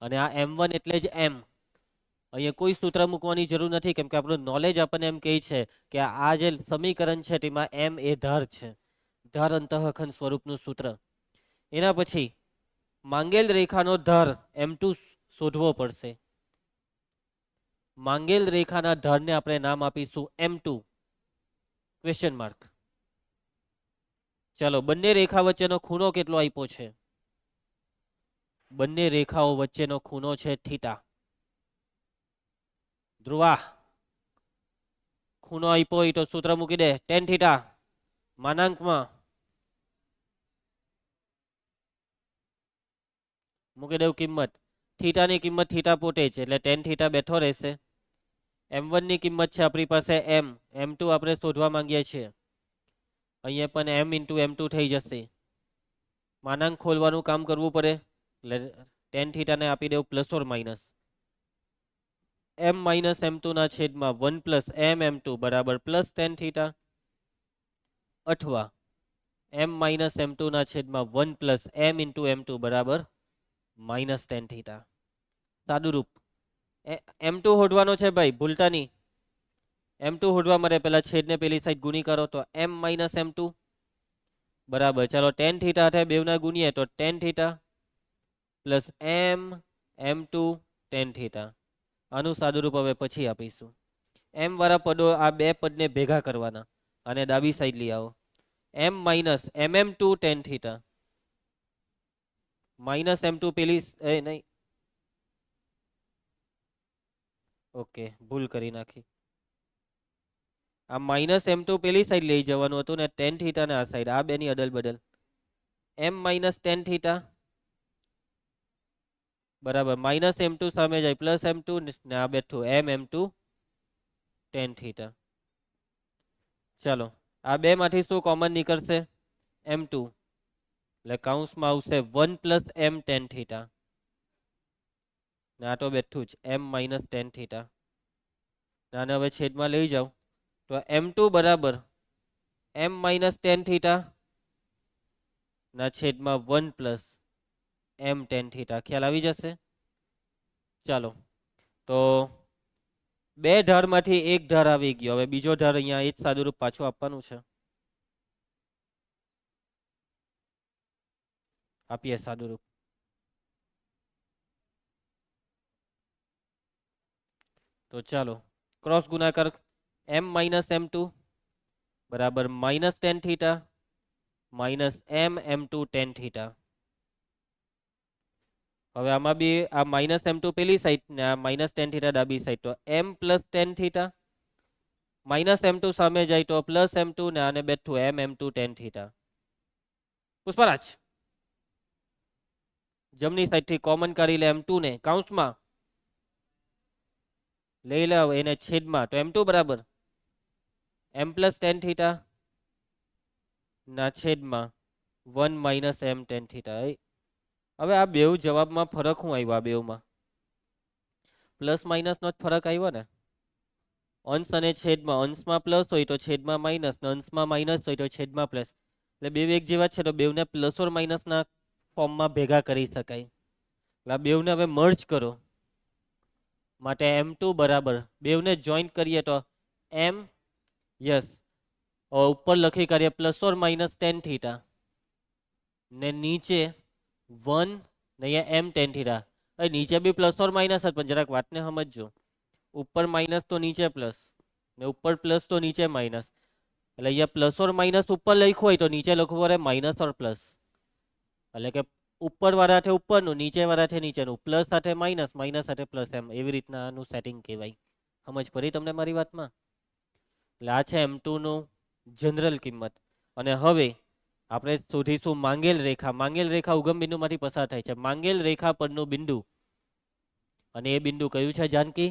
અને આ m1 એટલે જ m. અહીંયા કોઈ સૂત્ર મૂકવાની જરૂર નથી, કેમ કે આપણું નોલેજ આપણને એમ કહે છે કે આ જે સમીકરણ છે તેમાં m એ ધાર છે, ધાર અંતઃખંડ સ્વરૂપનું સૂત્ર. એના પછી માંગેલ રેખાનો ધાર m2 શોધવો પડશે. માંગેલ રેખાના ધારને આપણે નામ આપીશું m2 ક્વેશ્ચન માર્ક. ચાલો, બંને રેખા વચ્ચેનો ખૂણો કેટલો આપ્યો છે? બંને રેખાઓ વચ્ચેનો ખૂણો છે થીટા. ધ્રુવા, ખૂણો આપ્યો હોય તો સૂત્ર મૂકી દે, ટેન થીટા માનાંકમાં મૂકી દઉં કિંમત. થીટાની કિંમત થીટા પોતે જ, એટલે ટેન થીટા બેઠો રહેશે. m1 ની કિંમત છે આપણી પાસે m, m2 આપણે શોધવા માંગીએ છીએ. અહીંયા પણ m ઇન્ટુ m2 થઈ જશે. માનાંક ખોલવાનું કામ કરવું પડે, એટલે ટેન થીટાને આપી દેવું plus or minus. m minus m2 ના છેદમાં 1 પ્લસ m m2 બરાબર પ્લસ ટેન થીટા, અથવા m માઇનસ m2 ના છેદમાં 1 પ્લસ m ઇન્ટુ m2 બરાબર માઇનસ ટેન થીટા. સાદુરૂપ m2 હોડવાનો છે ભાઈ, ભૂલતા નહીં. m2 હોડવા માટે પેલા છેદને પેલી સાઈડ ગુણી કરો તો m માઇનસ m2 બરાબર. ચાલો, ટેન થીટા થાય બેવના ગુણીએ તો ten theta plus m m2 ten theta. આનું સાદુરૂપ હવે પછી આપીશું. m વાળા પદો આ બે પદને ભેગા કરવાના અને ડાબી સાઈડ લઈ આવો. m minus mm2 ten theta minus m2 પેલી નહીં, ઓકે ભૂલ કરી નાખી. આ માઇનસ m2 પેલી સાઈડ લઈ જવાનું હતું ને ટેન થીટા ને આ સાઈડ, આ બેની અદલ બદલ. m માઇનસ ટેન થીટા બરાબર માઇનસ m2 સામે જાય પ્લસ m2 ને આ બેઠું m m2 ટેન થીટા. ચાલો, આ બે માંથી શું કોમન નીકળશે? m2, એટલે કૌંસમાં આવશે 1 પ્લસ m ટેન થીટા ને આ તો બેઠું જ m માઇનસ ટેન થીટા. આને હવે છેદમાં લઈ જાઓ તો m2 બરાબર m માઇનસ ટેન થીટા ના છેદમાં 1 પ્લસ m ટેન થીટા. ખ્યાલ આવી જશે? ચાલો, તો બે ધારમાંથી એક ધાર આવી ગયો. હવે બીજો ધાર અહીંયા એ જ સાદુરૂપ પાછું આપવાનું છે. આપીએ સાદુરૂપ. તો ચાલો, ક્રોસ ગુણાકાર m માઇનસ m2 બરાબર minus ten theta minus m m2 ten theta. હવે આમાં બી આ માઇનસ m2 પેલી સાઈડ ને આ માઇનસ ટેન થીટા ડાબી સાઈડ, તો m plus ten theta minus m2 સામે જાય તો પ્લસ m2 ને આને બેઠું m m2 ten theta. Pushparaj, જમણી સાઈડ થી કોમન કરી લે m2 ને કૌંસમાં લઈ લે એને છેદમાં, તો m2 બરાબર m પ્લસ ટેન થીટા ના છેદમાં 1 માઇનસ m ટેન થીટા. હવે આ બેઉ જવાબમાં ફરક શું આવ્યો? આ બેઉમાં પ્લસ માઇનસ નો જ ફરક આવ્યો ને. અંશ અને છેદમાં, અંશમાં પ્લસ હોય તો છેદમાં માઇનસ, ને અંશમાં માઇનસ હોય તો છેદમાં પ્લસ. એટલે બે એક જેવા છે તો બેઉને પ્લસ ઓર માઇનસના ફોર્મમાં ભેગા કરી શકાય. એટલે આ બેઉને હવે મર્જ કરો. માટે m2 બરાબર બેઉને જોઈન્ટ કરીએ તો m, યસ, ઉપર લખી કરીએ plus or minus ten theta ને નીચે 1 ને અહીંયા m ટેન થીટા. નીચે બી પ્લસ ઓર માઇનસ જ, પણ જરાક વાતને સમજજો. ઉપર માઇનસ તો નીચે પ્લસ ને ઉપર પ્લસ તો નીચે માઇનસ. એટલે અહીંયા પ્લસ ઓર માઇનસ ઉપર લખ્યું હોય તો નીચે લખવું પડે માઇનસ ઓર પ્લસ. એટલે કે ઉપર વાળા સાથે ઉપરનું, નીચે વાળા સાથે નીચેનું, પ્લસ સાથે માઇનસ, માઇનસ સાથે પ્લસ, એમ એવી રીતના આનું સેટિંગ કહેવાય. સમજ પડી તમને મારી વાતમાં? એટલે આ છે m2 નું જનરલ કિંમત. અને હવે આપણે શોધીશું માંગેલ રેખા. માંગેલ રેખા ઉગમ બિંદુમાંથી પસાર થાય છે. માંગેલ રેખા પરનું બિંદુ, અને એ બિંદુ કયું છે જાનકી?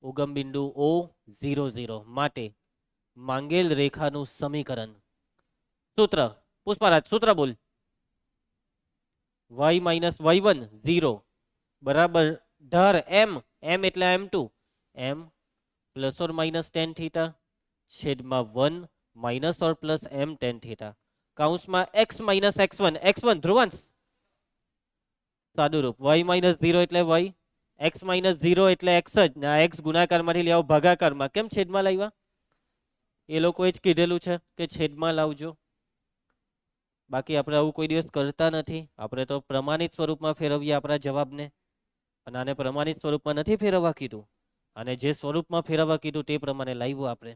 ઉગમ બિંદુ O00. માટે માંગેલ રેખાનું સમીકરણ, સૂત્ર, પુષ્પરાજ સૂત્ર બોલ. y માઇનસ y1 0 બરાબર ધાર m, m એટલે m2, m plus or minus ten theta છેદમાં 1 માઇનસ ઓર પ્લસ એમ ટેન થીટા કૌંસમાં એક્સ માઇનસ એક્સ વન ધ્રુવાંશ સાદુરૂપ વાય માઇનસ 0 એટલે વાય એક્સ માઇનસ 0 એટલે એક્સ જ ને આ એક્સ ગુણાકારમાંથી લેવો ભાગાકારમાં કેમ છેદમાં લાવ્યા એ લોકોએ જ કીધેલું છે કે છેદમાં લાવજો બાકી આપણે આવું કોઈ દિવસ કરતા નથી આપણે તો પ્રમાણિત સ્વરૂપમાં ફેરવીએ આપણા જવાબને અને આને પ્રમાણિત સ્વરૂપમાં નથી ફેરવવા કીધું અને જે સ્વરૂપમાં ફેરવવા કીધું તે પ્રમાણે લાવ્યું આપણે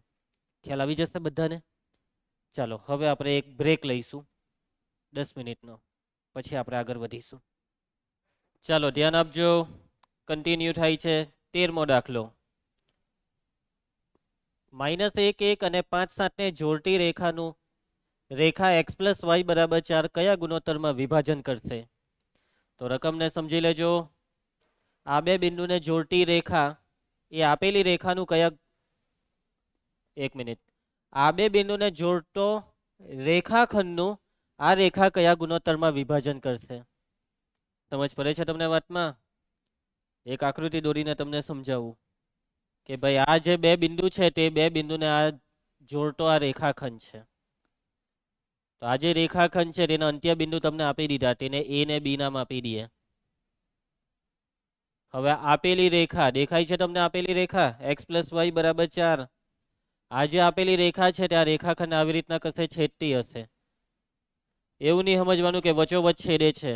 ખ્યાલ આવી જશે બધાને ચાલો હવે આપણે એક બ્રેક લઈશું 10 મિનિટનો પછી આપણે આગળ વધીશું ચાલો ધ્યાન આપજો કન્ટિન્યુ થાય છે 13મો દાખલો -1 અને 5 7 ને જોડતી રેખાનું રેખા x + y = 4 કયા ગુણોત્તરમાં વિભાજન કરશે તો રકમને સમજી લેજો આ બે બિંદુને જોડતી રેખા એ આપેલી રેખાનું કયા એક મિનિટ આ બે બિંદુને જોડતો રેખાખંડનું આ રેખા કયા ગુણોત્તરમાં વિભાજન કરશે સમજ પડે છે તમને વાતમાં એક આકૃતિ દોરીને તમને સમજાવું કે ભાઈ આ જે બે બિંદુ છે તે બે બિંદુને આ જોડતો આ રેખાખંડ છે તો આ જે રેખાખંડ છે તેના અંત્ય બિંદુ તમને આપી દીધા તેને એ ને બી નામ આપી દઈએ હવે આપેલી રેખા દેખાય છે તમને આપેલી રેખા x + y = 4 આ જે આપેલી રેખા છે ત્યાં રેખાખંડ આવી રીતના કશે છેદતી હશે એવું નહીં સમજવાનું કે વચ્ચોવચ્ચ છેદે છે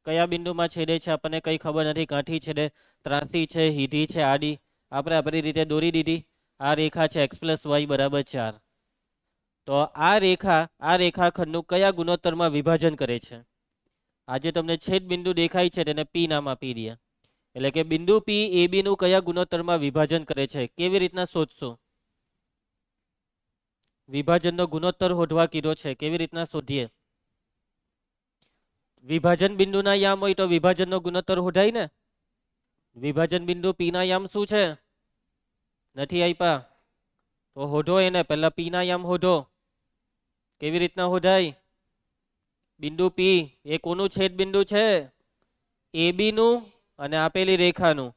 કયા બિંદુમાં છેદે છે આપણને કંઈ ખબર નથી કાંઠી છેદે ત્રાસી છે સીધી છે આડી આપણે આપણી રીતે દોરી દીધી આ રેખા છે x + y = 4 તો આ રેખાખંડનું કયા ગુણોત્તરમાં વિભાજન કરે છે આજે તમને છેદ બિંદુ દેખાય છે તેને પી નામ આપી દઈએ એટલે કે બિંદુ પી એ બી નું કયા ગુણોત્તરમાં વિભાજન કરે છે કેવી રીતના શોધશો વિભાજનનો ગુણોત્તર શોધવા કીધો છે કેવી રીતના શોધીએ વિભાજન બિંદુના યામ હોય તો વિભાજનનો ગુણોત્તર શોધાય ને વિભાજન બિંદુ પી ના યામ શું છે નથી આપ્યા તો શોધો એને પહેલા પી ના યામ શોધો કેવી રીતના શોધાય બિંદુ પી એ કોનું છેદ બિંદુ છે એ બી નું અને આપેલી રેખાનું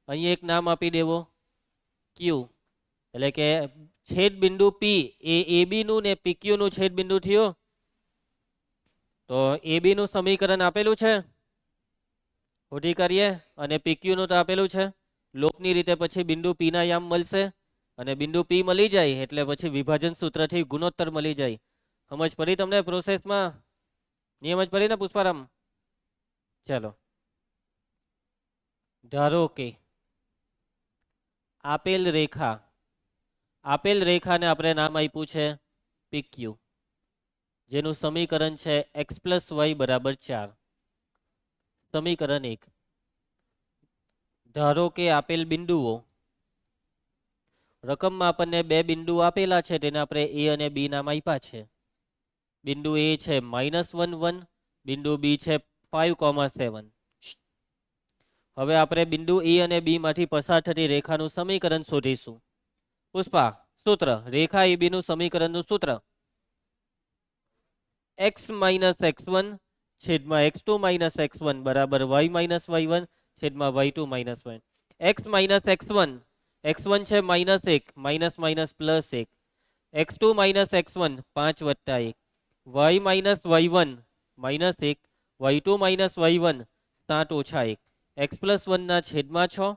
અહીં એક નામ આપી દેવો ક્યુ એટલે કે છેદ બિંદુ પી એ બી નું ને પીક્યુ નું છેદ બિંદુ થયો તો એ બી નું સમીકરણ આપેલું છે શોધી કરીએ અને પીક્યુ નું તો આપેલું છે લોકની રીતે પછી બિંદુ પી ના યામ મળશે અને બિંદુ પી મળી જાય એટલે પછી વિભાજન સૂત્રથી ગુણોત્તર મળી જાય સમજ પડી તમને પ્રોસેસમાં નિયમ જ પડી ને પુષ્પારામ ચાલો ધારો કે આપેલ રેખાને આપણે નામ આપ્યું છે પીક્યુ જેનું સમીકરણ છે x + y = 4 સમીકરણ 1 ધારો કે આપેલ બિંદુઓ રકમમાં આપણને બે બિંદુ આપેલા છે તેને આપણે a અને b નામ આપ્યા છે બિંદુ a છે -1 1 બિંદુ b છે 5,7 હવે આપણે બિંદુ a અને b માંથી પસાર થતી રેખાનું સમીકરણ શોધીશું પુષ્પા સૂત્ર રેખા ab નું સમીકરણનું સૂત્ર x - x1 છેદમાં x2 - x1 બરાબર y - y1 છેદમાં y2 - y x - x1 x1 છે -1 minus minus +1 x2 - x1 5 + 1 y - y1 -1 y2 - y1 7 - 1 x + 1 ના છેદમાં 6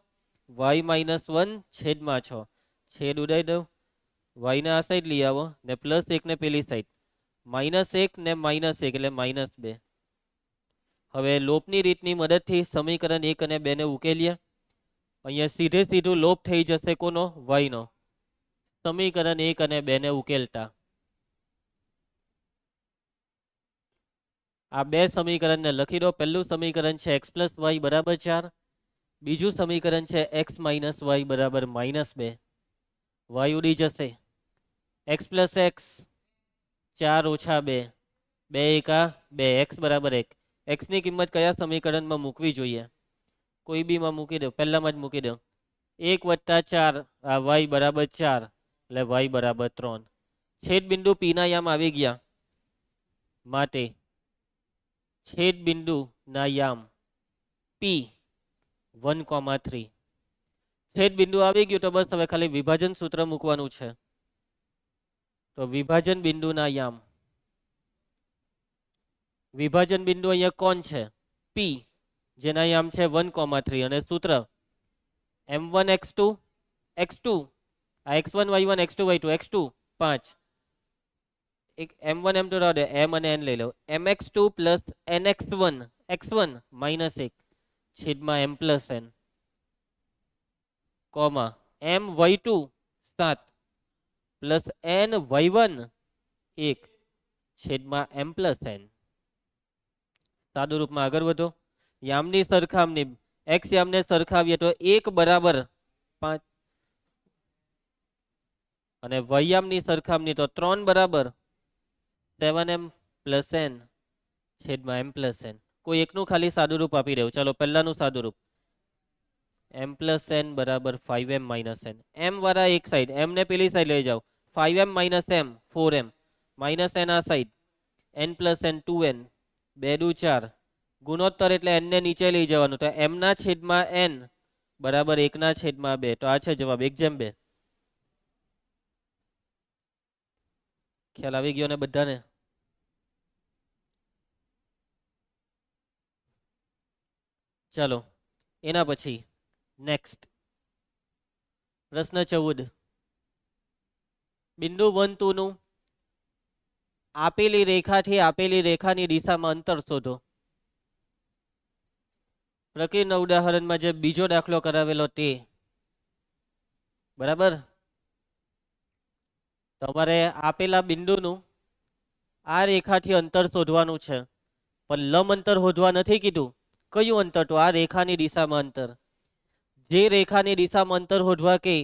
y - 1 છેદમાં 6 છેદ ઉડાઈ દો y ને આ સાઈડ લઈ આવો ને +1 ને પેલી સાઈડ -1 ને -1 એટલે -2 હવે લોપની રીતની મદદથી સમીકરણ 1 અને 2 ને ઉકેલીએ અહીંયા સીધે સીધું લોપ થઈ જશે કોનો y નો સમીકરણ 1 અને 2 ને ઉકેલતા આ બે સમીકરણને લખી દો પહેલું સમીકરણ છે x + y = 4 બીજું સમીકરણ છે x - y = -2 y ઉડી જશે x + x 4 - 2 2 એકા 2 x = 1 x ની કિંમત કયા સમીકરણમાં મૂકવી જોઈએ કોઈ બી માં મૂકી દો પહેલામાં જ મૂકી દો 1 + 4 આ y = 4 એટલે y = 3 છેદ બિંદુ p ના યામ આવી ગયા માટે છેદ બિંદુ ના યામ p 1,3 છેદ બિંદુ આવી ગયું તો બસ હવે ખાલી વિભાજન સૂત્ર મૂકવાનું છે તો વિભાજન બિંદુના યામ. વિભાજન બિંદુ અહીંયા કોણ છે? પી, જેના યામ છે 1,3 અને સૂત્ર m1 x2 x2 આ x1 y1 x2 y2 x2 5 એક m1 m2 રહેવા દે, m અને n લઈ લો. mx2 plus nx1 x1 minus 1 છેદમાં m plus n comma m y2 7 plus n y1 1 છેદમાં m પ્લસ n. સાદું રૂપમાં આગળ વધો. યામની સરખામણી x યામને સરખાવીએ તો 1 બરાબર 5 અને y યામની સરખામણી તો 3 બરાબર 7m પ્લસ n છેદમાં m પ્લસ n. કોઈ એકનું ખાલી સાદું રૂપ આપી દઉં. ચાલો પહેલાનું સાદું રૂપ m પ્લસ n બરાબર 5m માઇનસ n. m વાળા એક સાઈડ, m ને પેલી સાઈડ લઈ જાઓ. 5m minus m 4m minus n આ side n plus n 2n 2 દુ 4 ગુણોત્તર એટલે n ને નીચે લઈ જવાનું. તો m ના છેદમાં n બરાબર 1 ના છેદમાં 2. તો આ છે જવાબ 1:2. ખ્યાલ આવી ગયો ને બધાને? ચાલો એના પછી નેક્સ્ટ પ્રશ્ન 14. બિંદુ 1 2 નું આપેલી રેખાથી આપેલી રેખાની દિશામાં અંતર શોધો. પ્રકૃતિના ઉદાહરણમાં જે બીજો દાખલો કરાવેલો તે બરાબર. તમારે આપેલા બિંદુનું આ રેખાથી અંતર શોધવાનું છે, પણ લંબ અંતર શોધવા નથી કીધું. કયું અંતર? તો આ રેખાની દિશામાં અંતર. જે રેખાની દિશામાં અંતર શોધવા કે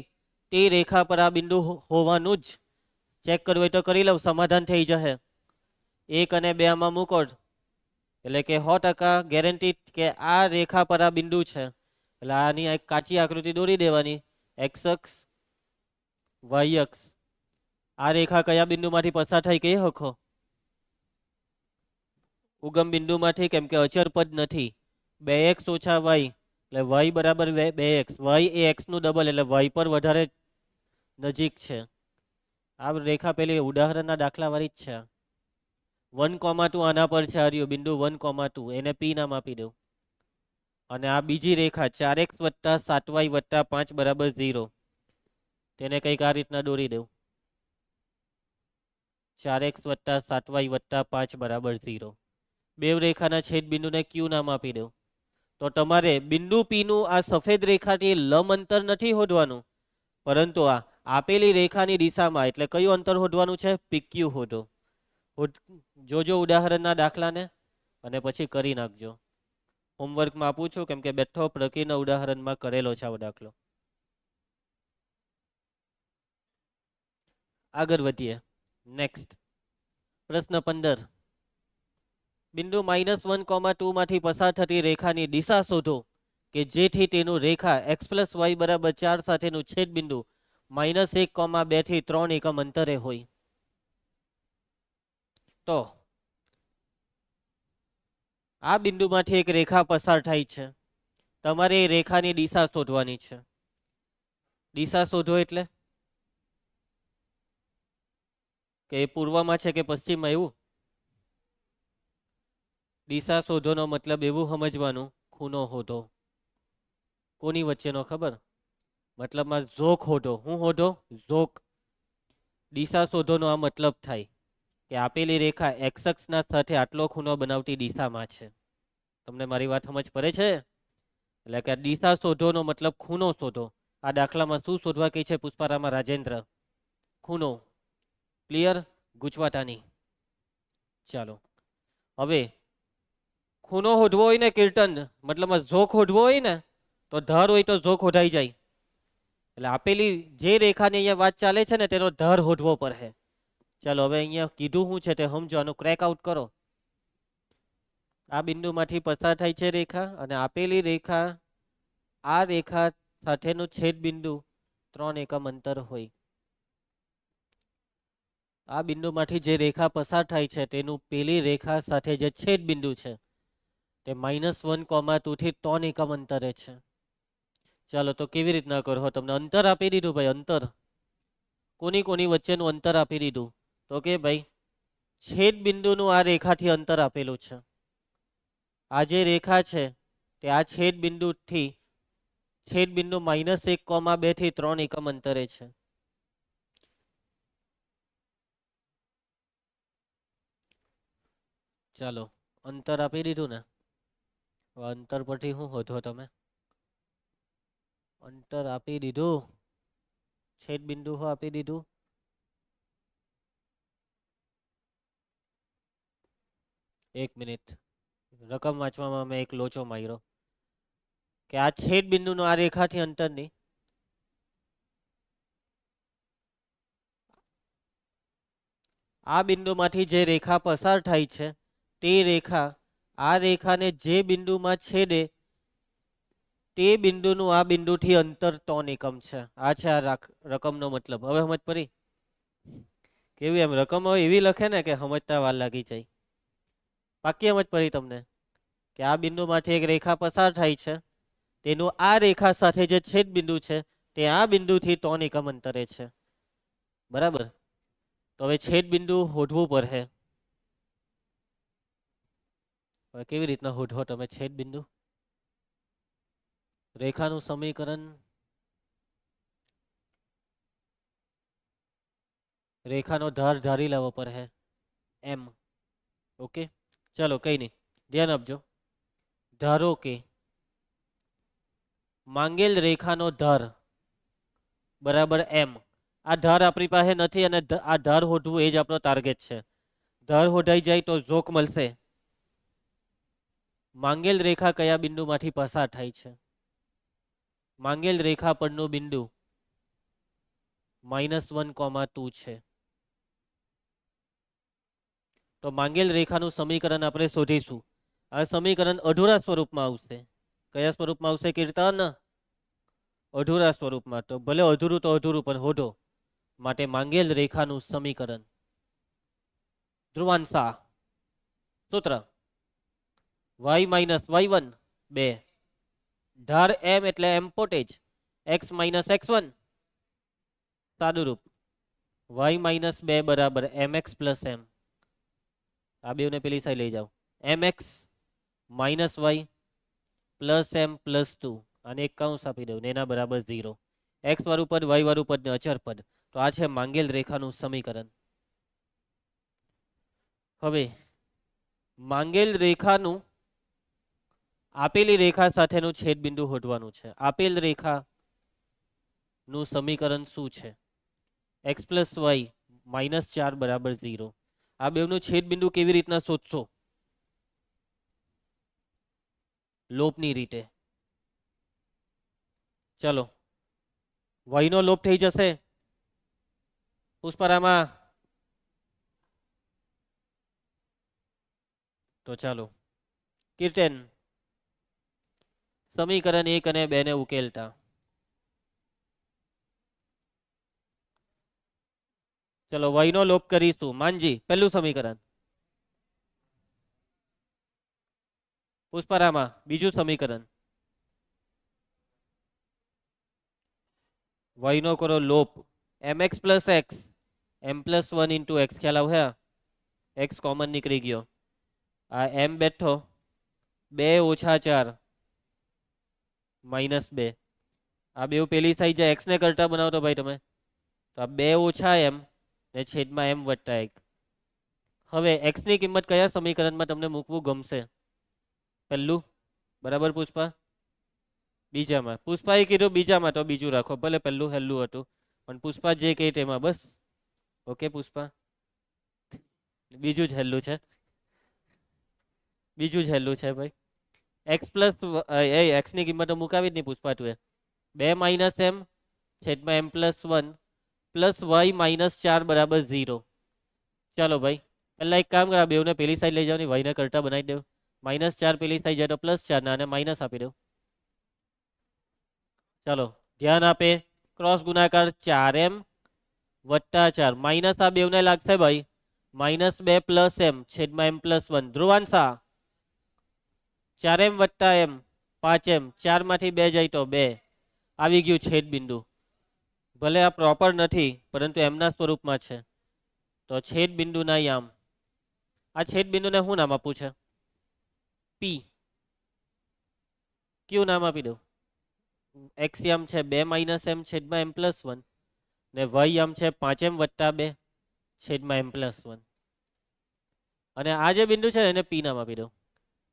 તે રેખા પર આ બિંદુ હોવાનું જ. ચેક કરવું હોય તો કરી લઉં, સમાધાન થઈ જશે. 1 અને 2 આમાં મૂકો એટલે કે 100% ગેરંટી કે આ રેખા પર આ બિંદુ છે. એટલે આની એક કાચી આકૃતિ દોરી દેવાની. x અક્ષ y અક્ષ. આ રેખા કયા બિંદુમાંથી પસાર થાય કહી શકો? ઉગમ બિંદુમાંથી, કેમ કે અચર પદ નથી. 2x ઓછા y એટલે y બરાબર 2x. y એ x નું ડબલ એટલે y પર વધારે નજીક છે. આ રેખા પેલી ઉદાહરણના દાખલા વાળી જ છે. 1,2 આના પર છે. આ બિંદુ 1,2 એને p નામ આપી દઉં. અને આ બીજી રેખા 4x વત્તા 7y વત્તા 5 બરાબર 0. તેને કંઈક આ રીતના દોરી દઉં. 4x વત્તા 7y વત્તા 5 બરાબર 0. બે રેખાના છેદ બિંદુને q નામ આપી દઉં. તો તમારે બિંદુ p નું આ સફેદ રેખાથી લંબ અંતર નથી શોધવાનું, પરંતુ આ આપેલી રેખાની દિશામાં એટલે કયું અંતર શોધવાનું છે? pq શોધો. જોજો ઉદાહરણના દાખલાને અને પછી કરી નાખજો. હોમવર્કમાં આપું છું, કેમ કે બેઠો પ્રકૃતિના ઉદાહરણમાં કરેલો છે આવો દાખલો. આગળ વધીએ. નેક્સ્ટ પ્રશ્ન 15. બિંદુ -1,2 માંથી પસાર થતી રેખાની દિશા શોધો કે જેથી તેનું રેખા x પ્લસ y બરાબર 4 સાથેનું છેદ બિંદુ -1,2 થી 3 એકમ અંતરે હોય. તો આ બિંદુમાંથી એક રેખા પસાર થાય છે. તમારે એ રેખાની દિશા શોધવાની છે. દિશા શોધો એટલે કે એ પૂર્વમાં છે કે પશ્ચિમમાં, એવું. દિશા શોધોનો મતલબ એવું સમજવાનું, ખૂણો શોધો. કોની વચ્ચેનો ખબર? મતલબમાં ઝોક શોધો. હું શોધો? ઝોક. દિશા શોધોનો આ મતલબ થાય કે આપેલી રેખા x અક્ષના સાથે આટલો ખૂણો બનાવતી દિશામાં છે. તમને મારી વાત સમજ પડે છે? એટલે કે દિશા શોધોનો મતલબ ખૂણો શોધો. આ દાખલામાં શું શોધવા કહે છે પુષ્પારામાં રાજેન્દ્ર? ખૂણો. ક્લિયર? ગુજવાટાની. ચાલો હવે ખૂણો શોધવો હોય ને કીર્તન, મતલબમાં ઝોક શોધવો હોય ને, તો ધર હોય તો ઝોક શોધાઈ જાય. એટલે આપેલી જે રેખાની અહીંયા વાત ચાલે છે ને તેનો ધર શોધવો પડે. ચાલો હવે અહીંયા કીધું શું છે તે સમજો, આનું ક્રેક આઉટ કરો. આ બિંદુમાંથી પસાર થાય છે રેખા, અને આપેલી રેખા આ રેખા સાથેનું છેદ બિંદુ 3 એકમ અંતર હોય. આ બિંદુમાંથી જે રેખા પસાર થાય છે તેનું પેલી રેખા સાથે જે છેદ બિંદુ છે તે -1,2 થી 3 એકમ અંતરે છે. ચાલો તો કેવી રીતના કરો? તમને અંતર આપી દીધું ભાઈ, અંતર. કોની કોની વચ્ચેનું અંતર આપી દીધું. તો કે ભાઈ છેદ બિંદુનું આ રેખાથી અંતર આપેલું છે. આ જે રેખા છે તે આ છેદ બિંદુથી છેદ બિંદુ -1,2 થી 3 એકમ અંતરે છે. ચાલો અંતર આપી દીધું ને. હવે અંતર પરથી શું શોધો તમે? અંતર આપી દીધું, છેદ બિંદુ આપી દીધું. એક મિનિટ, રકમ વાંચવામાં મેં એક લોચો માર્યો કે આ છેદ બિંદુનો આ રેખાથી અંતરની આ બિંદુમાંથી જે રેખા પસાર થાય છે તે રેખા આ રેખાને જે બિંદુમાં છેદે તે બિંદુનું આ બિંદુથી અંતર 3 એકમ છે. આ છે આ રકમનો મતલબ. હવે સમજ પડી? કેવી એમ રકમો એવી લખે ને કે સમજતા વાર લાગી જાય. પાકી સમજ પડી તમને કે આ બિંદુમાંથી એક રેખા પસાર થાય છે, તેનું આ રેખા સાથે જે છેદ બિંદુ છે તે આ બિંદુથી 3 એકમ અંતરે છે. બરાબર? તો હવે છેદ બિંદુ શોધવું પડે. હવે કેવી રીતના શોધો તમે છેદ બિંદુ? રેખાનું સમીકરણ, રેખાનો ધાર ધારી લેવો પડે એમ. ઓકે, ચલો કઈ નહીં, ધ્યાન આપજો. ધારો કે માંગેલ રેખાનો ધાર બરાબર એમ. આ ધાર આપણી પાસે નથી અને આ ધાર શોધવું એ જ આપણો ટાર્ગેટ છે. ધાર શોધાઈ જાય તો જોક મળશે. માંગેલ રેખા કયા બિંદુમાંથી પસાર થાય છે? માંગેલ રેખા પરનું બિંદુ -1,2 છે. તો માંગેલ રેખાનું સમીકરણ આપણે શોધીશું. આ સમીકરણ અધૂરા સ્વરૂપમાં આવશે. કયા સ્વરૂપમાં આવશે કીર્તન? અધૂરા સ્વરૂપમાં. તો ભલે અધૂરું તો અધૂરું પણ શોધો. માટે માંગેલ રેખાનું સમીકરણ, ધ્રુવાંશા સૂત્ર y - y1 2, ધાર m એટલે m પોતે જ, x - x1, સાદુરૂપ y - 2 બરાબર mx + m. આ બેને પેલી સાઈડ લઈ જાઓ. mx - y + m + 2 અને એક કૌંસ આપી દઉં ને એના બરાબર 0. x વાળું પદ, y વાળું પદ ને અચર પદ. તો આ છે માંગેલ રેખાનું સમીકરણ. હવે માંગેલ રેખાનું આપેલી રેખા સાથેનું છેદ બિંદુ શોધવાનું છે. આપેલ રેખાનું સમીકરણ શું છે? x + y -4 બરાબર 0. આ બેવનું છેદ બિંદુ કેવી રીતના શોધશો? લોપની રીતે. ચલો, y નો લોપ થઈ જશે પુષ્પરામાં. તો ચાલો કીર્તન સમીકરણ 1 અને 2 ને ઉકેલતા. ચલો y નો લોપ કરીશું. માનજી, પહેલું સમીકરણ. પુષ્પરામાં બીજું સમીકરણ. y નો કરો લોપ. mx + x, m + 1 * x. ખ્યાલ આવે? x કોમન નીકળી ગયો. આ m બેઠો 2 - 4 -2. આ બે પેલી સાઈડ જે x ને કરતા બનાવતો ભાઈ તમે, તો આ 2 - m ને છેદમાં m + 1. હવે x ની કિંમત કયા સમીકરણમાં તમને મૂકવું ગમશે? પહેલું બરાબર પુષ્પા? બીજામાં. પુષ્પાએ કીધું બીજામાં, તો બીજું રાખો. ભલે પહેલું હેલું હતું પણ પુષ્પા જે કહે તેમાં બસ. ઓકે પુષ્પા, બીજું જ હેલું છે. બીજું જ હેલું છે ભાઈ. x + x ની કિંમત તો મુકાવી જ નહીં પુષ્પા તું. 2 - m છેદમાં m + 1 + y - 4 બરાબર 0. ચાલો ભાઈ, પહેલા એક કામ કરા, બેવને પેલી સાઈડ લઈ જાવ ને y ને કરતા બનાવી દઉં. -4 પેલી સાઈડ જાય તો +4 ના અને માઇનસ આપી દઉં. ચાલો ધ્યાન આપે. ક્રોસ ગુણાકાર 4m + 4 માઇનસ આ બેવને લાગશે ભાઈ -2 + m છેદમાં m + 1. ધ્રુવાંશા 4m + m 5m, 4 માંથી 2 જાય તો 2. આવી ગયું છેદ બિંદુ. ભલે આ પ્રોપર નથી પરંતુ એમના સ્વરૂપમાં છે. તો છેદ બિંદુના યામ, આ છેદ બિંદુને શું નામ આપવું છે? પી. કયું નામ આપી દઉં? એક્સ યામ છે 2 માઇનસ એમ છેદમાં એમ પ્લસ 1 ને વાય યામ છે 5m વત્તા 2 છેદમાં એમ પ્લસ 1, અને આ જે બિંદુ છે એને પી નામ આપી દઉં.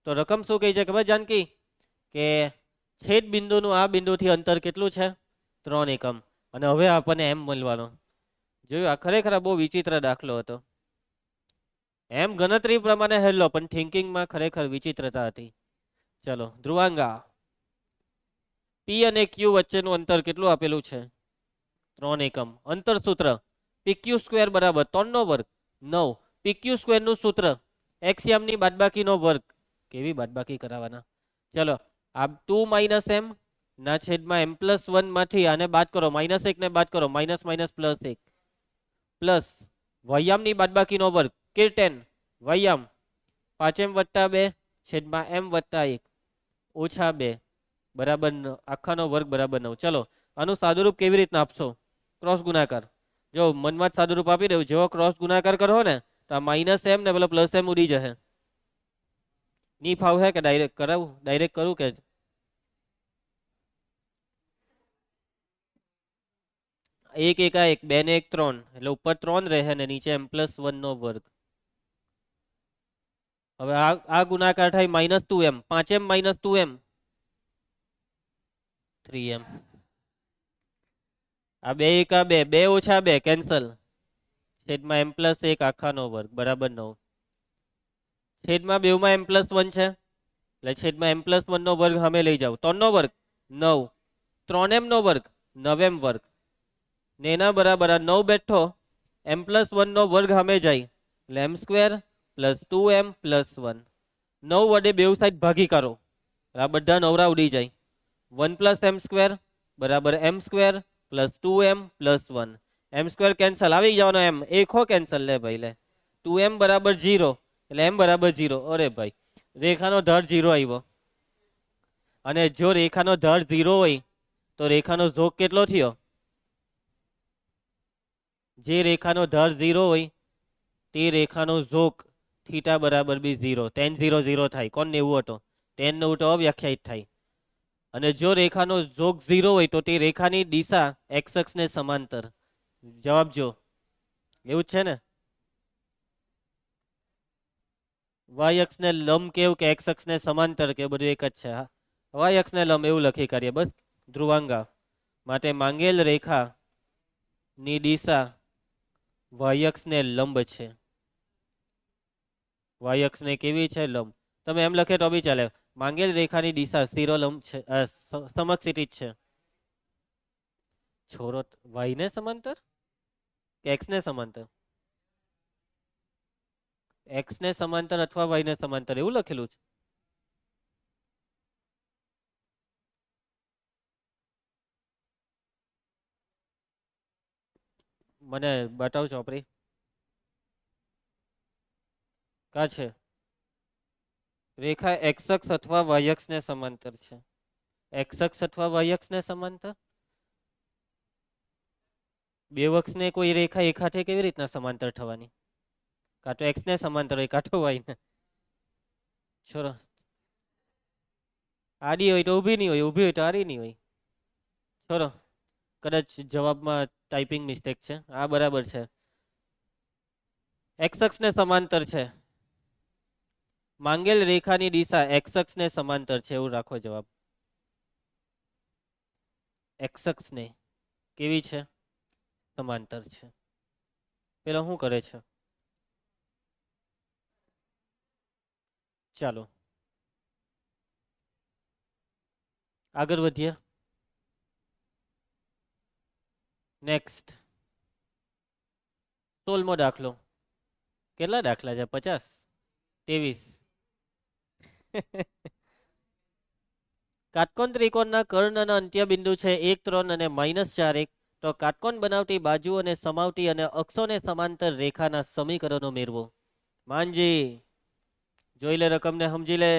તો રકમ શું કહી છે ખબર જાનકી? કે છેદ બિંદુનું આ બિંદુથી અંતર કેટલું છે? 3 એકમ. અને હવે આપણને એમ મળવાનો. જોયું, આ ખરેખર બહુ વિચિત્ર દાખલો હતો. એમ ગણતરી પ્રમાણે હેલો, પણ થિંકિંગમાં ખરેખર વિચિત્રતા હતી. ચલો ધ્રુવાંગા, પી અને ક્યુ વચ્ચેનું અંતર કેટલું આપેલું છે? 3 એકમ. અંતર સૂત્ર PQ સ્ક્વેર બરાબર 3 નો વર્ગ 9. PQ સ્ક્વેર નું સૂત્ર એક્સ યામની બાદબાકીનો વર્ગ. કેવી બાદબાકી કરાવવાના? ચલો, આ 2 માઇનસ એમ ના છેદમાં એમ પ્લસ 1 માંથી આને બાદ કરો, -1 ને બાદ કરો, માઇનસ માઇનસ પ્લસ 1 પ્લસ વયામની બાદબાકીનો વર્ગ કે 10 વયામ 5m વત્તા 2 છેદમાં m વત્તા 1 ઓછા 2 બરાબર આખાનો વર્ગ બરાબર 9. ચલો, આનું સાદુરૂપ કેવી રીતના આપશો? ક્રોસ ગુણાકાર. જો મનમાં જ સાદુરૂપ આપી દઉં, જેવો ક્રોસ ગુણાકાર કરો ને તો માઇનસ એમ ને પેલો પ્લસ એમ ઉડી જશે. ની ફાવ હે કે ડાયરેક્ટ કરાવું? ડાયરેક્ટ કરું કે? એક એકા એક, 2 ને 1 3, એટલે ઉપર 3 રહે ને નીચે m પ્લસ 1 નો વર્ગ. હવે આ ગુણાકાર થાય -2m, 5m - 2m 3m. આ 2 એકા 2, 2 ઓછા 2 કેન્સલ છેદમાં m પ્લસ 1 આખાનો વર્ગ બરાબર 9. છેદમાં બેવમાં m પ્લસ 1 છે એટલે છેદમાં m પ્લસ 1 નો વર્ગ સામે લઈ જાવ. 3 નો વર્ગ 9, 3m નો વર્ગ 9m વર્ગ ને એના બરાબર 9 બેઠો m પ્લસ 1 નો વર્ગ સામે જાય એટલે m square plus 2m plus 1. 9 વડે બેવ સાઈડ ભાગી કાઢો, આ બધા નવરા ઉડી જાય. 1 પ્લસ m સ્ક્વેર બરાબર m square plus 2m plus 1. m square cancel, આવી જવાનો m, એક હો કેન્સલ લે ભાઈ લે. 2m બરાબર 0 એટલે m બરાબર 0. અરે ભાઈ, રેખાનો ધડ 0 આવ્યો. અને જો રેખાનો ધડ 0 હોય તો રેખાનો ઝોક કેટલો થયો? જે રેખાનો ધડ 0 હોય તે રેખાનો ઝોક થીટા બરાબર બી 0, tan 0 0 થાય. કોણ 90 હતો? tan 90 તો અવ્યાખ્યાયિત થાય. અને જો રેખાનો ઝોક 0 હોય તો તે રેખાની દિશા x અક્ષને સમાંતર. જવાબ જો, એવું જ છે ને? y અક્ષને લંબ કેવું કે x અક્ષને સમાંતર કે બધું એક જ છે. y અક્ષને લંબ એવું લખી કાઢીએ બસ. ધ્રુવાંગા માટે માંગેલ રેખા ની દિશા y અક્ષને લંબ છે. y અક્ષને કેવી છે? લંબ. તમે એમ લખે તો બી ચાલે. માંગેલ રેખાની દિશા શિરોલંબ છે, સમક્ષિતિજ છે. છોરો y ને સમાંતર કે x ને સમાંતર? x ને સમાંતર અથવા y ને સમાંતર એવું લખેલું છે. મને બતાવ ચોપડી. કા છે? રેખા x અક્ષ અથવા y અક્ષ ને સમાંતર છે. x અક્ષ અથવા y અક્ષ ને સમાંતર? બે અક્ષને કોઈ રેખા એક હાથે કેવી રીતના સમાંતર થવાની? કાં તો x ને સમાંતર હોય કાં તો y ને. છોરો આડી હોય તો ઊભી નહીં હોય, ઊભી હોય તો આડી નહીં હોય. છોરો કદાચ જવાબમાં ટાઈપિંગ મિસ્ટેક છે. આ બરાબર છે. x અક્ષને સમાંતર છે. માંગેલ રેખાની દિશા x અક્ષને સમાંતર છે એવું રાખો જવાબ. x અક્ષને કેવી છે? સમાંતર છે. પેલા શું કરે છે? ચાલો આગળ વધીએ. નેક્સ્ટ 16મો દાખલો. કેટલા દાખલા છે? 50? 23. કાટકોણ ત્રિકોણના કર્ણના અંત્ય બિંદુ છે 1 3 અને -4 1. તો કાટકોણ બનાવતી બાજુઓને સમાવતી અને અક્ષોને સમાંતર રેખાના સમીકરણો મેળવો. માનજી જોઈ લે, રકમને સમજી લે.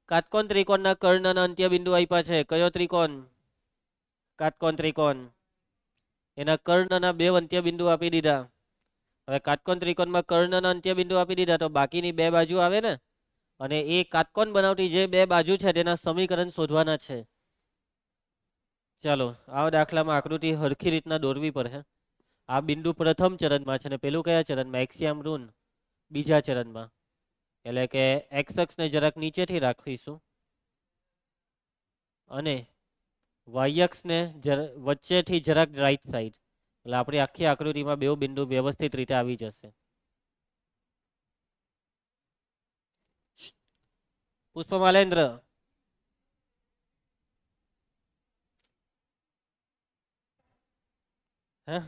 કાટકોણ ત્રિકોણના કર્ણના અંત્ય બિંદુ આપ્યા છે. કયો ત્રિકોણ? કાટકોણ ત્રિકોણ. એના કર્ણના બે અંત્ય બિંદુ આપી દીધા. હવે કાટકોણ ત્રિકોણમાં કર્ણના અંત્ય બિંદુ આપી દીધા તો બાકીની બે બાજુ આવે ને, અને એ કાટકોણ બનાવતી જે બે બાજુ છે તેના સમીકરણ શોધવાના છે. ચાલો આ દાખલામાં આકૃતિ હરખી રીતના દોરવી પડે. આ બિંદુ પ્રથમ ચરણમાં છે ને પેલું કયા ચરણમાં? એક્સિયમ ઋણ બીજા ચરણમાં. એટલે કે એક્સ અક્ષને જરાક નીચેથી રાખીશું અને વાય અક્ષને વચ્ચેથી જરાક રાઈટ સાઈડ, એટલે આપણી આખી આકૃતિમાં બે બિંદુ વ્યવસ્થિત રીતે આવી જશે. પુષ્પમાલેન્દ્ર, હે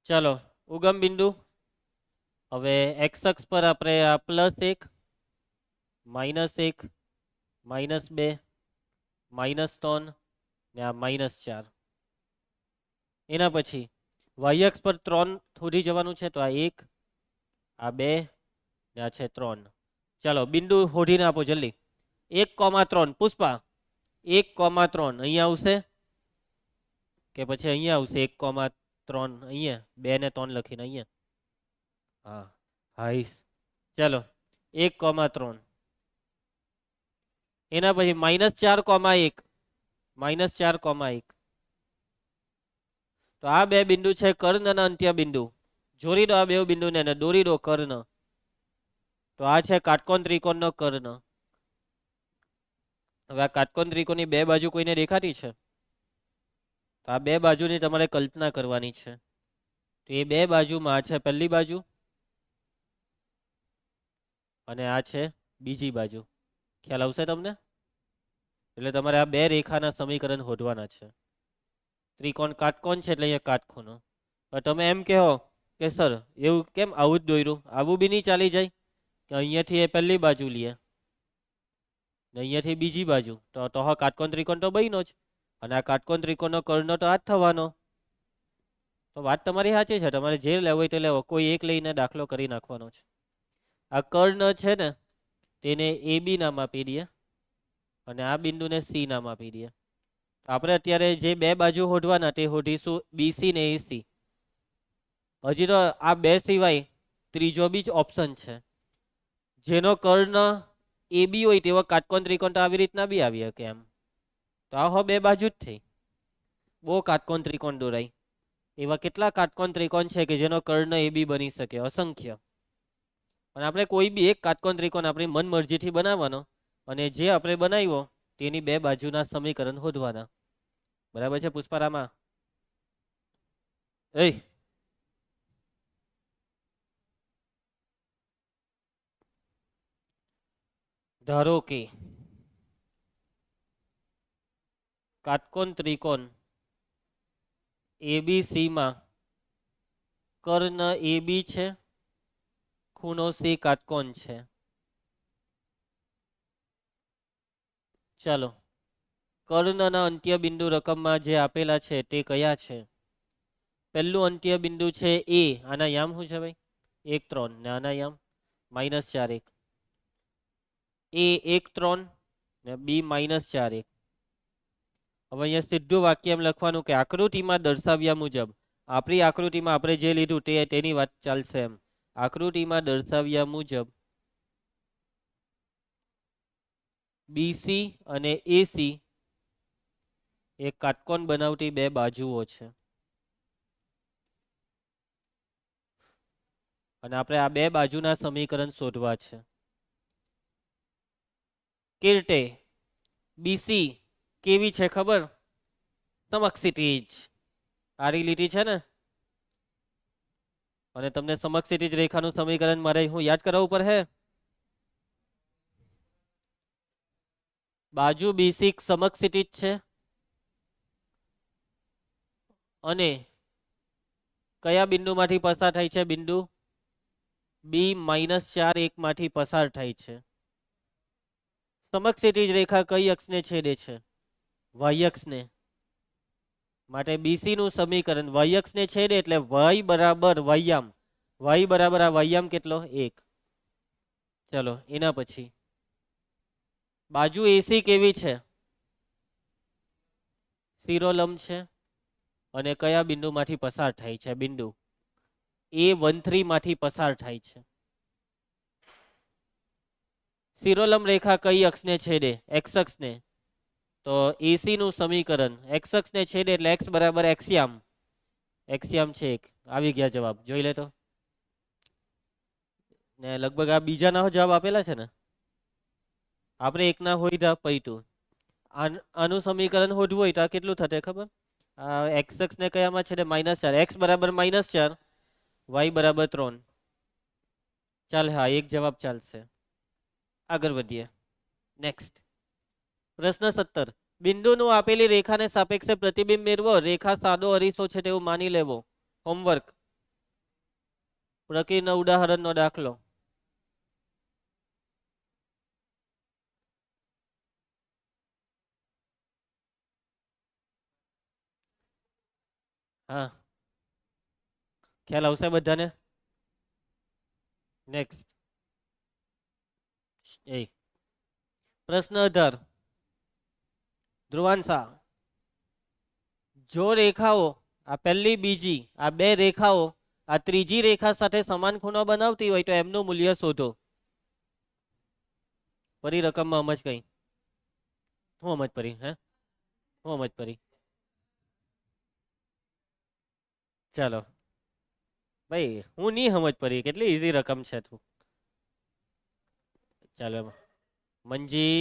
ચાલો ઉગમ બિંદુ. હવે એક્સ અક્ષ પર આપણે આ +1, -1, -2, -3 ને આ -4. એના પછી વાય અક્ષ પર 3 શોધી જવાનું છે, તો આ 1, આ 2 ને આ છે 3. ચાલો બિંદુ શોધીને આપો જલ્દી. 1,3 પુષ્પા 1,3 અહીંયા આવશે કે પછી અહીંયા આવશે? 1,3 અહીંયા 2 ને 3 લખીને અહીંયા. હા હાઈસ. ચાલો 1,3. એના પછી -4,1, -4,1. તો આ બે બિંદુ છે કર્ણના અંત્ય બિંદુ. જોડી દો આ બે બિંદુને અને દોરી દો કર્ણ. તો આ છે કાટકોણ ત્રિકોણનો કર્ણ. હવે આ કાટકોણ ત્રિકોણની બે બાજુ કોઈને દેખાતી છે? તો આ બે બાજુની તમારે કલ્પના કરવાની છે. તો એ બે બાજુમાં આ છે પહેલી બાજુ અને આ છે બીજી બાજુ. ખ્યાલ આવશે તમને? એટલે તમારે આ બે રેખાના સમીકરણ શોધવાના છે. ત્રિકોણ કાટકોણ છે એટલે અહીંયા કાટખૂણો. તમે એમ કહો કે સર એવું કેમ આવું જ દોર્યું? આવું બી નહીં ચાલી જાય કે અહીંયાથી એ પહેલી બાજુ લઈએ ને અહીંયાથી બીજી બાજુ, તો કાટકોણ ત્રિકોણ તો બન્યો જ. અને આ કાટકોણ ત્રિકોણનો કર્ણ તો આ જ થવાનો. તો વાત તમારી સાચી છે, તમારે જે લેવો હોય તે લેવો, કોઈ એક લઈને દાખલો કરી નાખવાનો છે. આ કર્ણ છે ને તેને AB નામ આપી દઈએ અને આ બિંદુને C નામ આપી દઈએ. આપણે અત્યારે જે બે બાજુ શોધવાના તે શોધીશું BC ને AC. હજી તો આ બે સિવાય ત્રીજો બી જ ઓપ્શન છે, જેનો કર્ણ AB હોય તેવો કાટકોણ ત્રિકોણ તો આવી રીતના બી આવી શકે એમ. તો આ બે બાજુ જ થઈ. બહુ કાટકોણ ત્રિકોણ દોરાય. એવા કેટલા કાટકોણ ત્રિકોણ છે કે જેનો કર્ણ AB બની શકે? અસંખ્ય. અને આપણે કોઈ બી એક કાટકોણ ત્રિકોણ આપણી મન મરજીથી બનાવવાનો અને જે આપણે બનાવ્યો તેની બે બાજુના સમીકરણ શોધવાના. બરાબર છે પુષ્પારામા? ધારો કે કાટકોણ ત્રિકોણ ABC માં કર્ણ AB છે, ખૂણો C કાટકોણ છે. ચાલો કર્ણના અંત્ય બિંદુ રકમમાં જે આપેલા છે તે કયા છે? પહેલું અંત્ય બિંદુ છે A. આના યામ શું છે ભાઈ? 1, 3 ને આના યામ -4, 1. A 1, 3 ને B -4, 1. હવે અહીંયા સીધું વાક્ય એમ લખવાનું કે આકૃતિમાં દર્શાવ્યા મુજબ, આપણી આકૃતિમાં આપણે જે લીધું તેની વાત ચાલશે એમ. આકૃતિમાં દર્શાવ્યા મુજબ BC અને AC એ કાટકોણ બનાવતી બે બાજુઓ છે. અને આપણે આ બે બાજુના સમીકરણ શોધવા છે. કેરટે BC કેવી છે ખબર? સમક્ષિતિજ. આરી લીટી છે ને, અને તમને સમક્ષિતિજ રેખાનું સમીકરણ મારે હું યાદ કરાવવું પડે. બાજુ BC સમક્ષિતિજ છે અને કયા બિંદુમાંથી પસાર થાય છે? બિંદુ B -4, 1 માંથી પસાર થાય છે. સમક્ષિતિજ રેખા કઈ અક્ષને છેદે છે? વાય અક્ષને. માટે BC નું સમીકરણ વાય અક્ષને છેદે એટલે y બરાબર વાયામ. y બરાબર આ વાયામ કેટલો? 1. ચલો એના પછી બાજુ AC કેવી છે? શિરોલંબ છે અને કયા બિંદુમાંથી પસાર થાય છે? બિંદુ A13 માંથી પસાર થાય છે. શિરોલંબ રેખા કઈ અક્ષને છેદે? એક્સ અક્ષને. તો AC નું સમીકરણ એક્સ અક્ષને છેદે એટલે x બરાબર એક્સ્યામ. એક્સ્યામ છે એક. આવી ગયા જવાબ, જોઈ લે તો. ને લગભગ આ બીજાના જવાબ આપેલા છે ને, આપણે એકના હોય પૈતું. આનું સમીકરણ શોધવું હોય તો આ કેટલું થશે ખબર? એક્સ અક્ષને કયામાં છેદે? -4. એક્સ બરાબર -4, વાય બરાબર 3. ચાલ, હા, એક જવાબ ચાલશે. આગળ વધીએ. નેક્સ્ટ પ્રશ્ન 17. બિંદુનું આપેલી રેખાને સાપેક્ષે પ્રતિબિંબ મેળવો. રેખા સાદો અરીસો છે તેવું માની લેવો. હોમવર્ક. પ્રકીર્ણ ઉદાહરણનો દાખલો. હા, ખ્યાલ આવશે બધાને? નેક્સ્ટ પ્રશ્ન 18. ધ્રુવાંશા, જો રેખાઓ આ પહેલી બીજી આ બે રેખાઓ આ ત્રીજી રેખા સાથે સમાન ખૂણો બનાવતી હોય તો એમનું મૂલ્ય શોધો. પરી રકમમાં સમજ કઈ? શું સમજ પડી? શું સમજ પડી? ચાલો ભાઈ, હું નહીં સમજ પડી. કેટલી ઈઝી રકમ છે તું. ચાલો મંજી,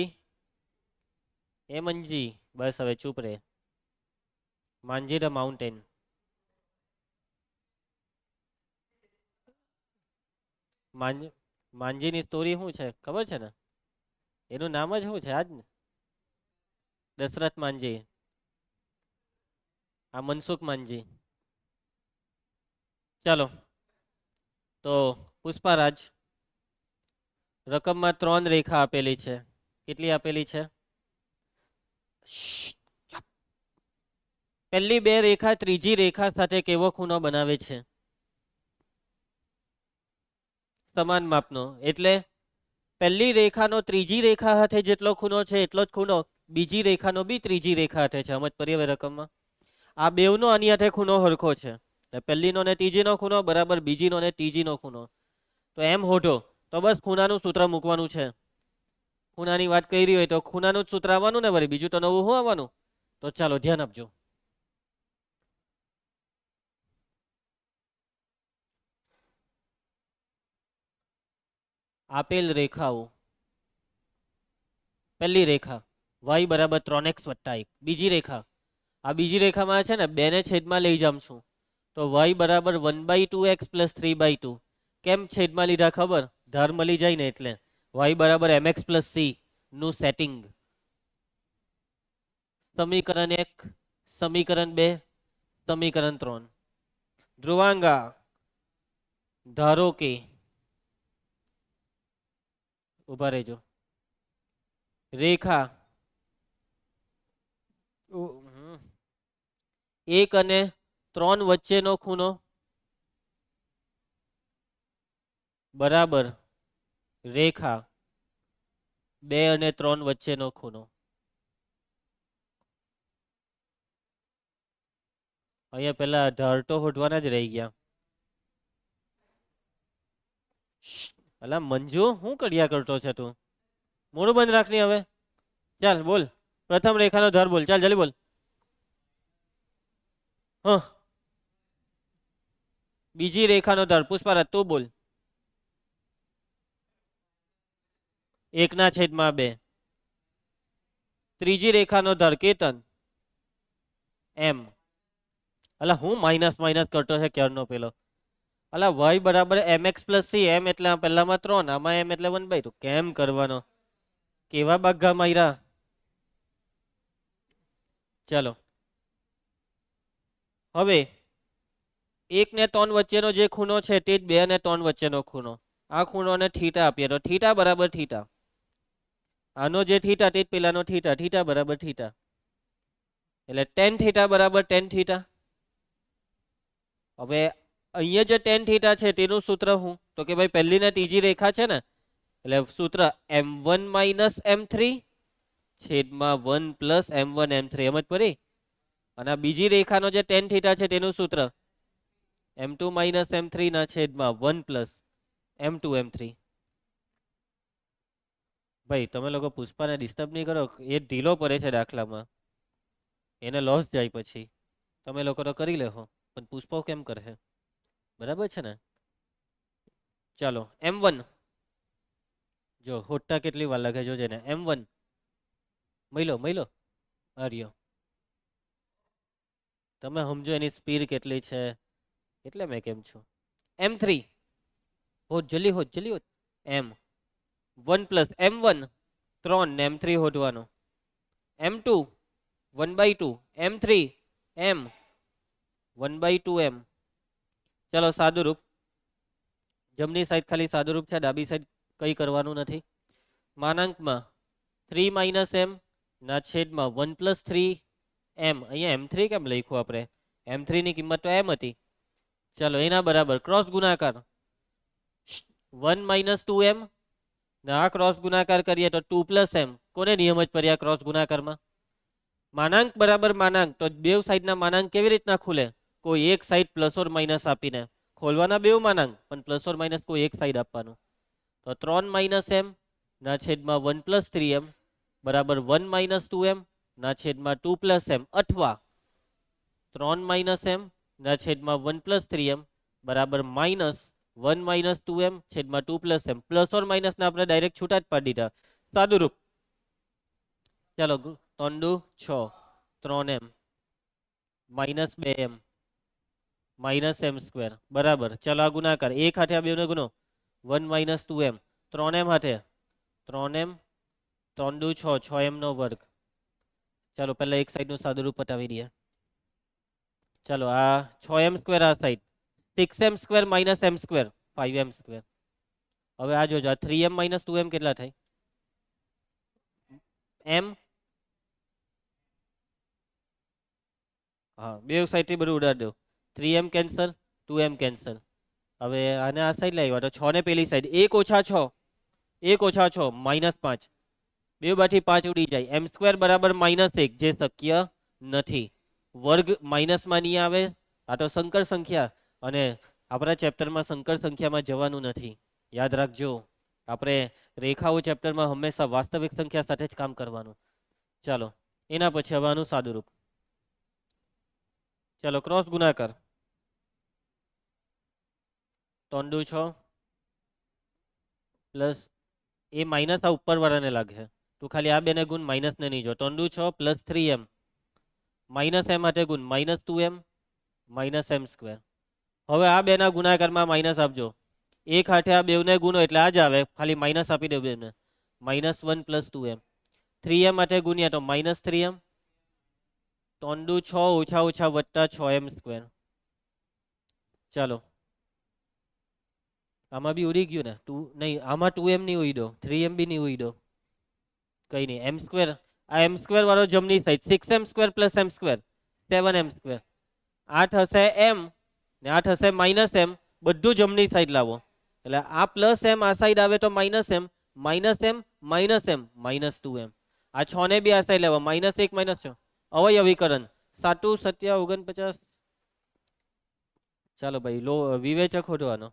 એ મંજી, બસ હવે ચૂપ રે. માંજી ધ માઉન્ટેન. માંજીની સ્ટોરી શું છે ખબર છે ને? એનું નામ જ શું છે આજ ને? દશરથ માંજી. આ મનસુખ માંજી. ચાલો તો પુષ્પારાજ, રકમમાં 3 રેખા આપેલી છે. કેટલી આપેલી છે? પહેલી બે રેખા ત્રીજી રેખા સાથે કેવો ખૂણો બનાવે છે? સમાન માપનો. એટલે પહેલી રેખાનો ત્રીજી રેખા સાથે જેટલો ખૂણો છે એટલો જ ખૂણો બીજી રેખાનો બી ત્રીજી રેખા સાથે છે. સમજ પડી હવે રકમમાં? આ બેવનો આની સાથે ખૂણો હરખો છે. પહેલીનો ને ત્રીજીનો ખૂણો બરાબર બીજીનો ને ત્રીજીનો ખૂણો. તો એમ હોધો તો બસ ખૂણાનું સૂત્ર મૂકવાનું છે. ખૂણાની વાત કરી હોય તો ખૂણાનું જ સૂત્ર આવવાનું ને વળી, બીજું તો નવું શું આવવાનું? તો ચાલો ધ્યાન આપજો. આપેલ રેખાઓ, પહેલી રેખા y બરાબર 3x + 1. બીજી રેખા, આ બીજી રેખામાં છે ને 2 ને છેદમાં લઈ જામ છું તો y બરાબર 1/2x + 3/2. કેમ છેદમાં લીધા ખબર? ધાર મળી જાય ને એટલે. y બરાબર mx + c નું સેટિંગ. સમીકરણ 1, સમીકરણ 2, સમીકરણ 3. ધ્રુવાંગા, ધારો કે, ઉભા રહેજો, રેખા 1 અને 3 વચ્ચેનો ખૂણો બરાબર રેખા 2 અને 3 વચ્ચેનો ખૂણો. અહીંયા પેલા ધાર તો હોધવાના જ રહી ગયા. અલા મંજુ, શું કર્યા કરતો છે તું? મોઢું બંધ રાખની હવે. ચાલ બોલ, પ્રથમ રેખાનો ધાર બોલ. ચાલ જલ્દી બોલ. હ, બીજી રેખાનો ધાર પુષ્પારાજ તું બોલ. 1/2. ત્રીજી રેખાનો ધાર કેતન. એમ. અલા હું માઇનસ માઇનસ કરતો છે ક્યારનો પેલો. અલા y બરાબર mx + c. એમ એટલે આ પહેલામાં 3, આમાં m એટલે 1/2. કેમ કરવાનો? કેવા બાગા માર્યા? ચાલો હવે 1 ને 3 વચ્ચેનો જે ખૂણો છે તે જ 2 અને 3 વચ્ચેનો ખૂણો. આ ખૂણોને થીટા આપીએ તો થીટા બરાબર થીટા. આનો જે થીટા તે જ પેલાનો થીટા. થીટા બરાબર થીટા. એટલે tan થીટા બરાબર tan થીટા. હવે અહીંયા જે tan થીટા છે તેનું સૂત્ર શું? તો કે ભાઈ પહેલી ને ત્રીજી રેખા છે ને એટલે સૂત્ર m1 - m3 છેદમાં 1 + m1 m3. એમ જ પડી. અને આ બીજી રેખાનો જે ટેન થીટા છે તેનું સૂત્ર m2 માઇનસ m3 ના છેદમાં 1 પ્લસ m2 m3. ભાઈ તમે લોકો પુષ્પાને ડિસ્ટર્બ નહીં કરો, એ ઢીલો પડે છે દાખલામાં, એને લોસ જાય પછી. તમે લોકો તો કરી લેહો પણ પુષ્પો કેમ કરે? બરાબર છે ને? ચાલો m1 જો હોટા કેટલી વાર લાગે જોજે ને. m1 મઈલો આર્યો, તમે સમજો એની સ્પીડ કેટલી છે એટલે મેં કેમ છું. m3 હોત જલ્દી હોત m1 પ્લસ m1 3 ને m3 હોદવાનો. m2 1/2 m3 m 1/2 m. ચલો સાદુરૂપ. જમણી સાઈડ ખાલી સાદુરૂપ છે, ડાબી સાઈડ કંઈ કરવાનું નથી. માનાંકમાં 3 માઇનસ m ના છેદમાં 1 પ્લસ 3 m. અહીંયા m3 કેમ લખ્યું આપણે? m3 ની કિંમત તો m હતી. ચલો એના બરાબર ક્રોસ ગુણાકાર 1 માઇનસ 2m ને આ ક્રોસ ગુણાકાર કરીએ તો 2 પ્લસ m. કોને નિયમ જ પડ્યા ક્રોસ ગુણાકારમાં? માનાંક બરાબર માનાંક, તો બેવ સાઈડના માનાંક કેવી રીતના ખુલે? કોઈ એક સાઈડ પ્લસ ઓર માઇનસ આપીને ખોલવાના બેવ માનાંક, પણ પ્લસ ઓર માઇનસ કોઈ એક સાઈડ આપવાનું. તો 3 માઇનસ m ના છેદમાં 1 પ્લસ 3m બરાબર 1 માઇનસ 2m ના છેદમાં 2 પ્લસ m, અથવા 3 માઇનસ m ના છેદમાં 1 પ્લસ 3m બરાબર માઇનસ 1 માઇનસ 2m છેદમાં 2 plus m. Plus or minus ને આપણે ડાયરેક્ટ છૂટા જ પાડી દીધા. સાદુરૂપ. ચાલો 3 દુ 6 3m minus 2m minus m square બરાબર. ચાલો આ ગુણાકાર એક હાથે આ બેનો ગુનો 1 માઇનસ 2m 3m હાથે 3m 3 દુ 6 6m નો વર્ગ. ચાલો પહેલા એક સાઈડ નું સાદુરૂપ પતાવી દઈએ. ચાલો આ 6m સ્ક્વેર આ side 6m square minus m square 5m square. હવે આ જોજો આ 3m માઇનસ 2m કેટલા થાય? m હા બે સાઈડ થી બધું ઉડાડી દો. 3m cancel 2m cancel. હવે આને આ સાઈડ લાવ્યા તો 6 ને પેલી સાઈડ 1 ઓછા 6 1 ઓછા 6 માઇનસ 5. બે બાથી 5 ઉડી જાય. m સ્ક્વેર બરાબર માઇનસ 1, જે શક્ય નથી. વર્ગ માઇનસમાં નહીં આવે. આ તો સંકર સંખ્યા, અને આપણા ચેપ્ટરમાં સંકર સંખ્યામાં જવાનું નથી, યાદ રાખજો. આપણે રેખાઓ ચેપ્ટરમાં હંમેશા વાસ્તવિક સંખ્યા સાથે જ કામ કરવાનું. ચાલો એના પછી હવે આનું સાદુરૂપ. ચાલો ક્રોસ ગુણાકાર 3 દુ 6 પ્લસ એ માઇનસ આ ઉપર વાળાને લાગે, તું ખાલી આ બેને ગુણ, માઇનસ ને નહીં જો. 3 દુ 6 પ્લસ 3m માઇનસ m માટે ગુણ minus 2m minus m square. હવે આ બેના ગુણાકારમાં માઇનસ આપજો. એક હાથે આ બેવને ગુણો એટલે આ જ આવે, ખાલી માઇનસ આપી દો બેને. માઇનસ 1 પ્લસ 2m 3m માટે ગુણ્યા તો માઇનસ 3m 3 દુ 6 ઓછા ઓછા વત્તા 6m સ્ક્વેર. ચાલો આમાં બી ઉડી ગયું ને? નહીં, આમાં 2m નહીં ઉડ્યો, 3m બી નહીં ઉડ્યો, કઈ નહીં. m સ્ક્વેર, આ m સ્ક્વેર વાળો જમણી side 6m square plus m square 7m square. 8 હશે m ને 8 હશે માઇનસ m, બધું જમણી સાઈડ લાવો. એટલે આ પ્લસ m આ સાઈડ આવે તો minus m minus m minus m minus 2m. આ 6 ને બી આ સાઈડ લાવો, માઇનસ 1 માઇનસ 6 અવયવીકરણ 7 7 49. ચાલો ભાઈ લો વિવેચક શોધવાનો.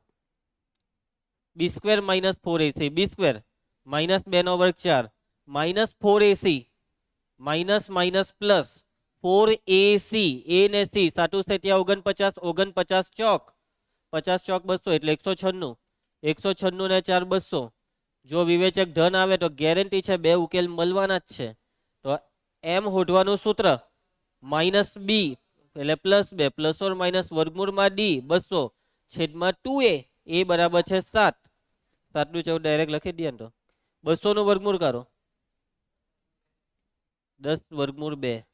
બી સ્ક્વેર માઇનસ 4ac બી સ્ક્વેર માઇનસ 2 નો વર્ગ 4 minus 4ac minus minus plus 4ac a ને c 7 7 49 49 ચોક 50 ચોક 200 એટલે 196 196 ને 4 200. જો વિવેચક ધન આવે તો ગેરંટી છે બે ઉકેલ મળવાના જ છે. તો m શોધવાનું સૂત્ર માઇનસ બી એટલે પ્લસ 2 પ્લસ ઓર માઇનસ વર્ગમૂળમાં ડી 200 છેદમાં 2a એ બરાબર છે 7. 7 દુ 14 ડાયરેક્ટ લખી દઈએ તો 200 નું વર્ગમૂળ કરો 10 વર્ગમૂળ 2.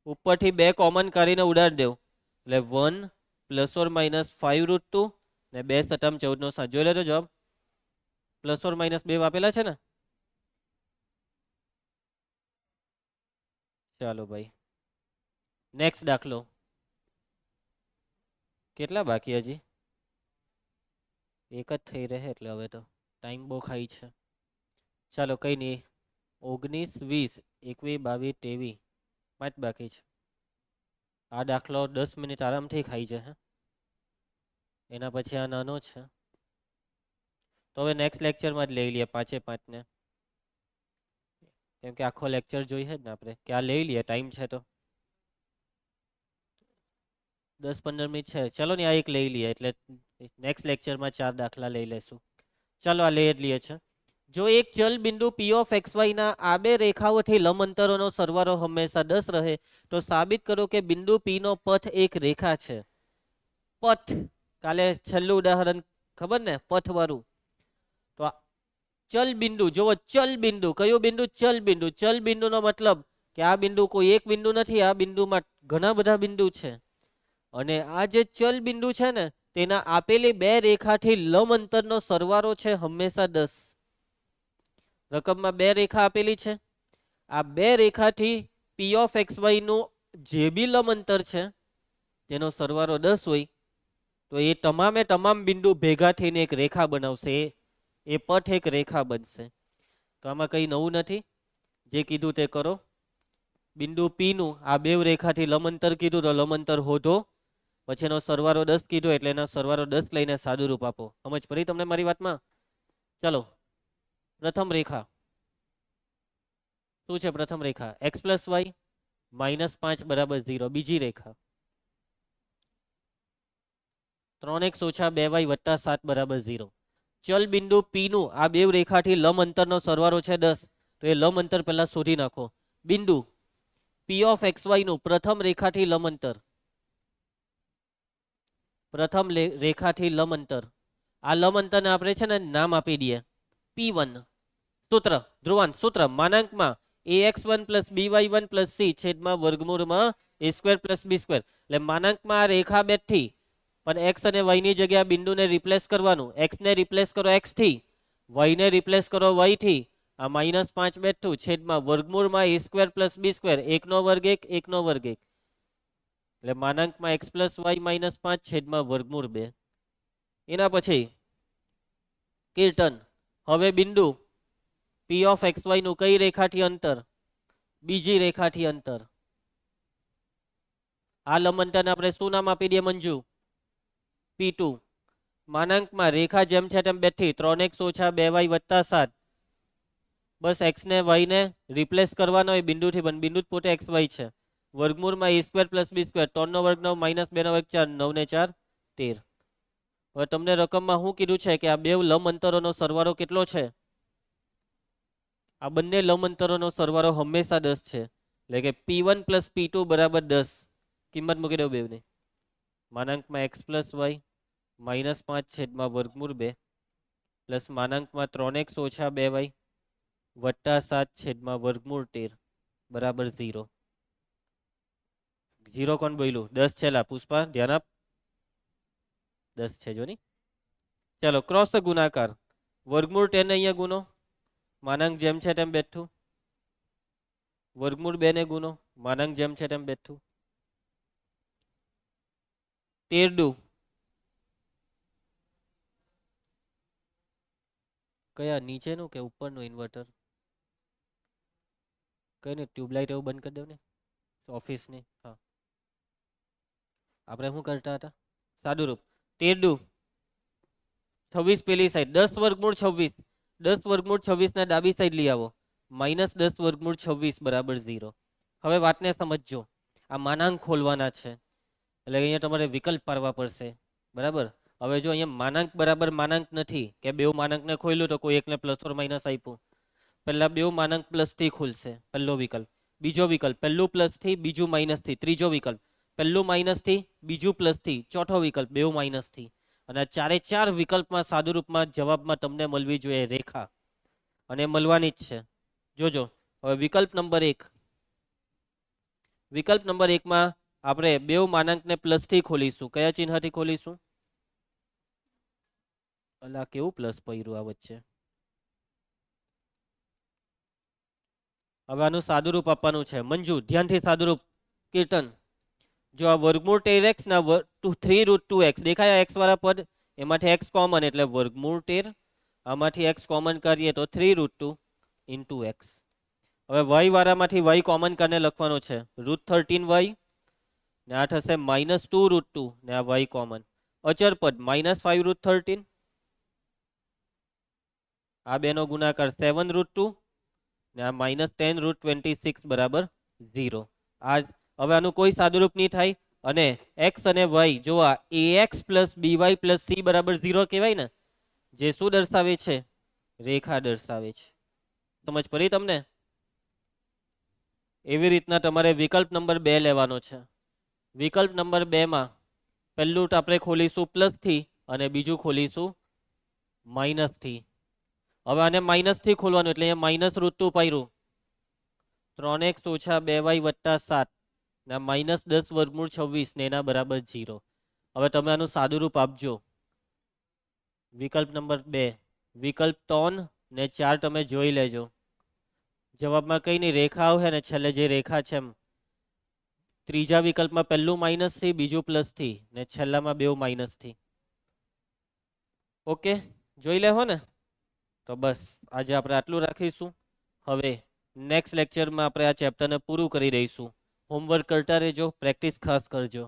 ઉપરથી 2 કોમન કરીને ઉડાડી દેવ એટલે 1 પ્લસ ઓર માઇનસ 5√2 ને 2 સતમ 14 નો 7. જોઈ લેજો જવાબ. પ્લસ ઓર માઇનસ 2 આપેલા છે ને? ચાલો ભાઈ નેક્સ્ટ દાખલો. કેટલા બાકી હજી? એક જ થઈ રહે એટલે હવે તો ટાઈમ બહુ ખાઈ છે. ચાલો કઈ નહીં. 19 20 21 22 23 5 બાકી છે. આ દાખલો 10 મિનિટ આરામથી ખાઈ જશે, એના પછી આ નાનો છે. તો હવે નેક્સ્ટ લેક્ચરમાં જ લઈ લઈએ 5 એ 5 ને, કેમ કે આખો લેક્ચર જોઈએ જ ને આપણે, કે આ લઈ લઈએ, ટાઈમ છે તો 10-15 મિનિટ છે. ચલો ને આ એક લઈ લઈએ, એટલે નેક્સ્ટ લેક્ચરમાં 4 દાખલા લઈ લેશું. ચાલો આ લઈ જ લઈએ છે. જો એક ચલ બિંદુ P of xy ના આ બે રેખાઓથી લંબ અંતરોનો સરવાળો હંમેશા 10 રહે, તો સાબિત કરો કે બિંદુ P નો પથ એક રેખા છે. પથ, કાલે છેલ્લું ઉદાહરણ ખબર ને, પથ વાળું. તો ચલ બિંદુ, જુઓ ચલ બિંદુ, કયું બિંદુ? ચલ બિંદુ. ચલ બિંદુનો મતલબ કે આ બિંદુ કોઈ એક બિંદુ નથી, આ બિંદુમાં ઘણા બધા બિંદુ છે. અને આ જે ચલ બિંદુ છે ને, તેના આપેલી બે રેખાથી લંબ અંતરનો સરવાળો છે હંમેશા 10. રકમમાં બે રેખા આપેલી છે. આ બે રેખાથી P of xy નું જે બી લંબ અંતર છે તેનો સરવાળો 10 હોય, તો એ તમામે તમામ બિંદુ ભેગા થઈને એક રેખા બનાવશે. એ પથ એક રેખા બનશે. તો આમાં કંઈ નવું નથી, જે કીધું તે કરો. બિંદુ P નું આ બે રેખાથી લંબ અંતર કીધું, તો લંબ અંતર શોધો, પછી એનો સરવાળો 10 કીધો, એટલે એનો સરવાળો 10 લઈને સાદું રૂપ આપો. સમજ પડી તમને મારી વાતમાં? ચલો, પ્રથમ રેખા શું છે? પ્રથમ રેખા x + y -5 = 0. બીજી રેખા 3x - 2y + 7 = 0. ચલ બિંદુ P નું આ બે રેખાથી લંબ અંતરનો સરવાળો છે 10, તો એ લંબ અંતર પહેલા શોધી નાખો. બિંદુ P of xy નું પ્રથમ રેખાથી લંબ અંતર, પ્રથમ રેખાથી લંબ અંતર, આ લંબ અંતરને આપણે છે ને નામ આપી દઈએ P1. સૂત્ર, ધ્રુવાંશ સૂત્ર માનાંકમાં ax1 + by1 + c છેદમાં વર્ગમૂળમાં a² + b². એટલે માનાંકમાં આ રેખા બેઠી, પણ x અને y ની જગ્યાએ બિંદુને રિપ્લેસ કરવાનું. x ને રિપ્લેસ કરો x થી, y ને રિપ્લેસ કરો y થી. આ -5 બેઠું છેદમાં વર્ગમૂળમાં a² + b², 1² 1, 1² 1. એટલે માનાંકમાં x + y -5 છેદમાં વર્ગમૂળ 2. એના પછી કીર્તન, હવે બિંદુ P of xy નું કઈ રેખાથી અંતર? બીજી રેખાથી અંતર. આ લંબ અંતરને આપણે શું નામ આપી દઈએ મંજુ? P2. માનાંકમાં રેખા જેમ છે તેમ બેઠી, 3x - 2y + 7. બસ x ને y ને રિપ્લેસ કરવાનો હોય બિંદુથી, પણ બિંદુ જ પોતે xy છે. વર્ગમૂળમાં a² + b², 3 નો વર્ગ 9 - 2 નો વર્ગ 4, 9 ને 4 13. હવે તમને રકમમાં શું કીધું છે કે આ બે લંબ અંતરોનો સરવાળો કેટલો છે? આ બંને લંબ અંતરોનો સરવાળો હંમેશા 10 છે. એટલે કે P1 + P2 = 10. કિંમત મૂકી દો બેવની. માનાંકમાં x + y -5 છેદમાં વર્ગમૂળ 2 પ્લસ માનાંકમાં 3x - 2y + 7 છેદમાં વર્ગમૂળ 13 બરાબર 0. 0 કોણ બોલ્યું? 10 છેલ્લા. પુષ્પા ધ્યાન આપ, 10 છે જો ની. ચાલો ક્રોસ ગુણાકાર, વર્ગમૂળ 10 ને અહીંયા ગુનો, માનાંક જેમ છે તેમ બેઠું, વર્ગમૂળ 2 ને ગુનો, માનાંક જેમ છે તેમ બેઠું. 13 દુ કયા નીચેનું કે ઉપરનું ઇન્વર્ટર? કઈ નહીં, ટ્યુબલાઇટ એવું બંધ કરી દો ને ઓફિસની. હા, આપણે શું કરતા હતા? સાદું રૂપ. 13 દુ 26 પેલી સાઈડ, 10 વર્ગમૂળ 26, 10 વર્ગમૂળ 26 ને ડાબી સાઈડ લઈ આવો, -10 વર્ગમૂળ 26 = 0. હવે વાતને સમજજો, આ માનાંક ખોલવાના છે, એટલે અહીંયા તમારે વિકલ્પ પાડવા પડશે. બરાબર. હવે જો અહીંયા માનાંક બરાબર માનાંક નથી, કે બે માનાંકને ખોલ્યું તો કોઈ એકને પ્લસ ઓર માઇનસ આપ્યું. પહેલા બે માનાંક પ્લસ થી ખુલશે, પહેલો વિકલ્પ. બીજો વિકલ્પ, પહેલું પ્લસ થી, બીજું માઇનસ થી. ત્રીજો વિકલ્પ, પહેલું માઇનસ થી, બીજું પ્લસ થી. ચોથો વિકલ્પ, બે માઇનસ થી. અને ચારે ચાર વિકલ્પમાં સાદુરૂપમાં જવાબમાં તમને મળવી જોઈએ રેખા, અને મળવાની જ છે. જોજો હવે વિકલ્પ નંબર 1, વિકલ્પ નંબર 1 માં આપણે બે માનાંકને પ્લસ થી ખોલીશું. કયા ચિહ્નથી ખોલીશું? અલા કેવું પ્લસ પૈરું આ વચ્ચે? હવે આનું સાદુરૂપ આપવાનું છે. મંજુ ધ્યાનથી સાદુરૂપ. કીર્તન, જો આ વર્ગમૂળ 13x ના 3√2x દેખાય, x વાળા પદ એમાંથી x કોમન એટલે વર્ગમૂળ 13, આમાંથી x કોમન કરીએ તો 3√2 x. હવે y વાળામાંથી y કોમન કરીને લખવાનો છે √13y ને આ થશે -2√2 ને આ y કોમન. અચર પદ -5√13, આ બેનો ગુણાકાર 7√2 ને આ -10√26 બરાબર 0. આ હવે આનું કોઈ સાદુરૂપ નહીં થાય અને x અને y જો આ ax by c બરાબર 0 કહેવાય ને, જે શું દર્શાવે છે? રેખા દર્શાવે છે. સમજ પડી તમને? એવી રીતના તમારે વિકલ્પ નંબર 2 લેવાનો છે. વિકલ્પ નંબર 2 માં પહેલું આપણે ખોલીશું પ્લસ થી અને બીજું ખોલીશું માઇનસ થી. હવે આને માઇનસ થી ખોલવાનું એટલે અહીંયા -√2 પાડ્યું, 3x - 2y + 7 ને -10√26 ને એના બરાબર 0. હવે તમે આનું સાદુરૂપ આપજો. વિકલ્પ નંબર 2, વિકલ્પ 3 ને 4 તમે જોઈ લેજો. જવાબમાં કઈ નહીં, રેખા આવશે ને છેલ્લે જે રેખા છે એમ. ત્રીજા વિકલ્પમાં પહેલું માઇનસ થી, બીજું પ્લસ થી ને છેલ્લામાં બેઉ માઇનસ થી. ઓકે, જોઈ લેહો ને? તો બસ આજે આપણે આટલું રાખીશું. હવે નેક્સ્ટ લેક્ચરમાં આપણે આ ચેપ્ટરને પૂરું કરી દઈશું. હોમવર્ક કરતા રહેજો, પ્રેક્ટિસ ખાસ કરજો.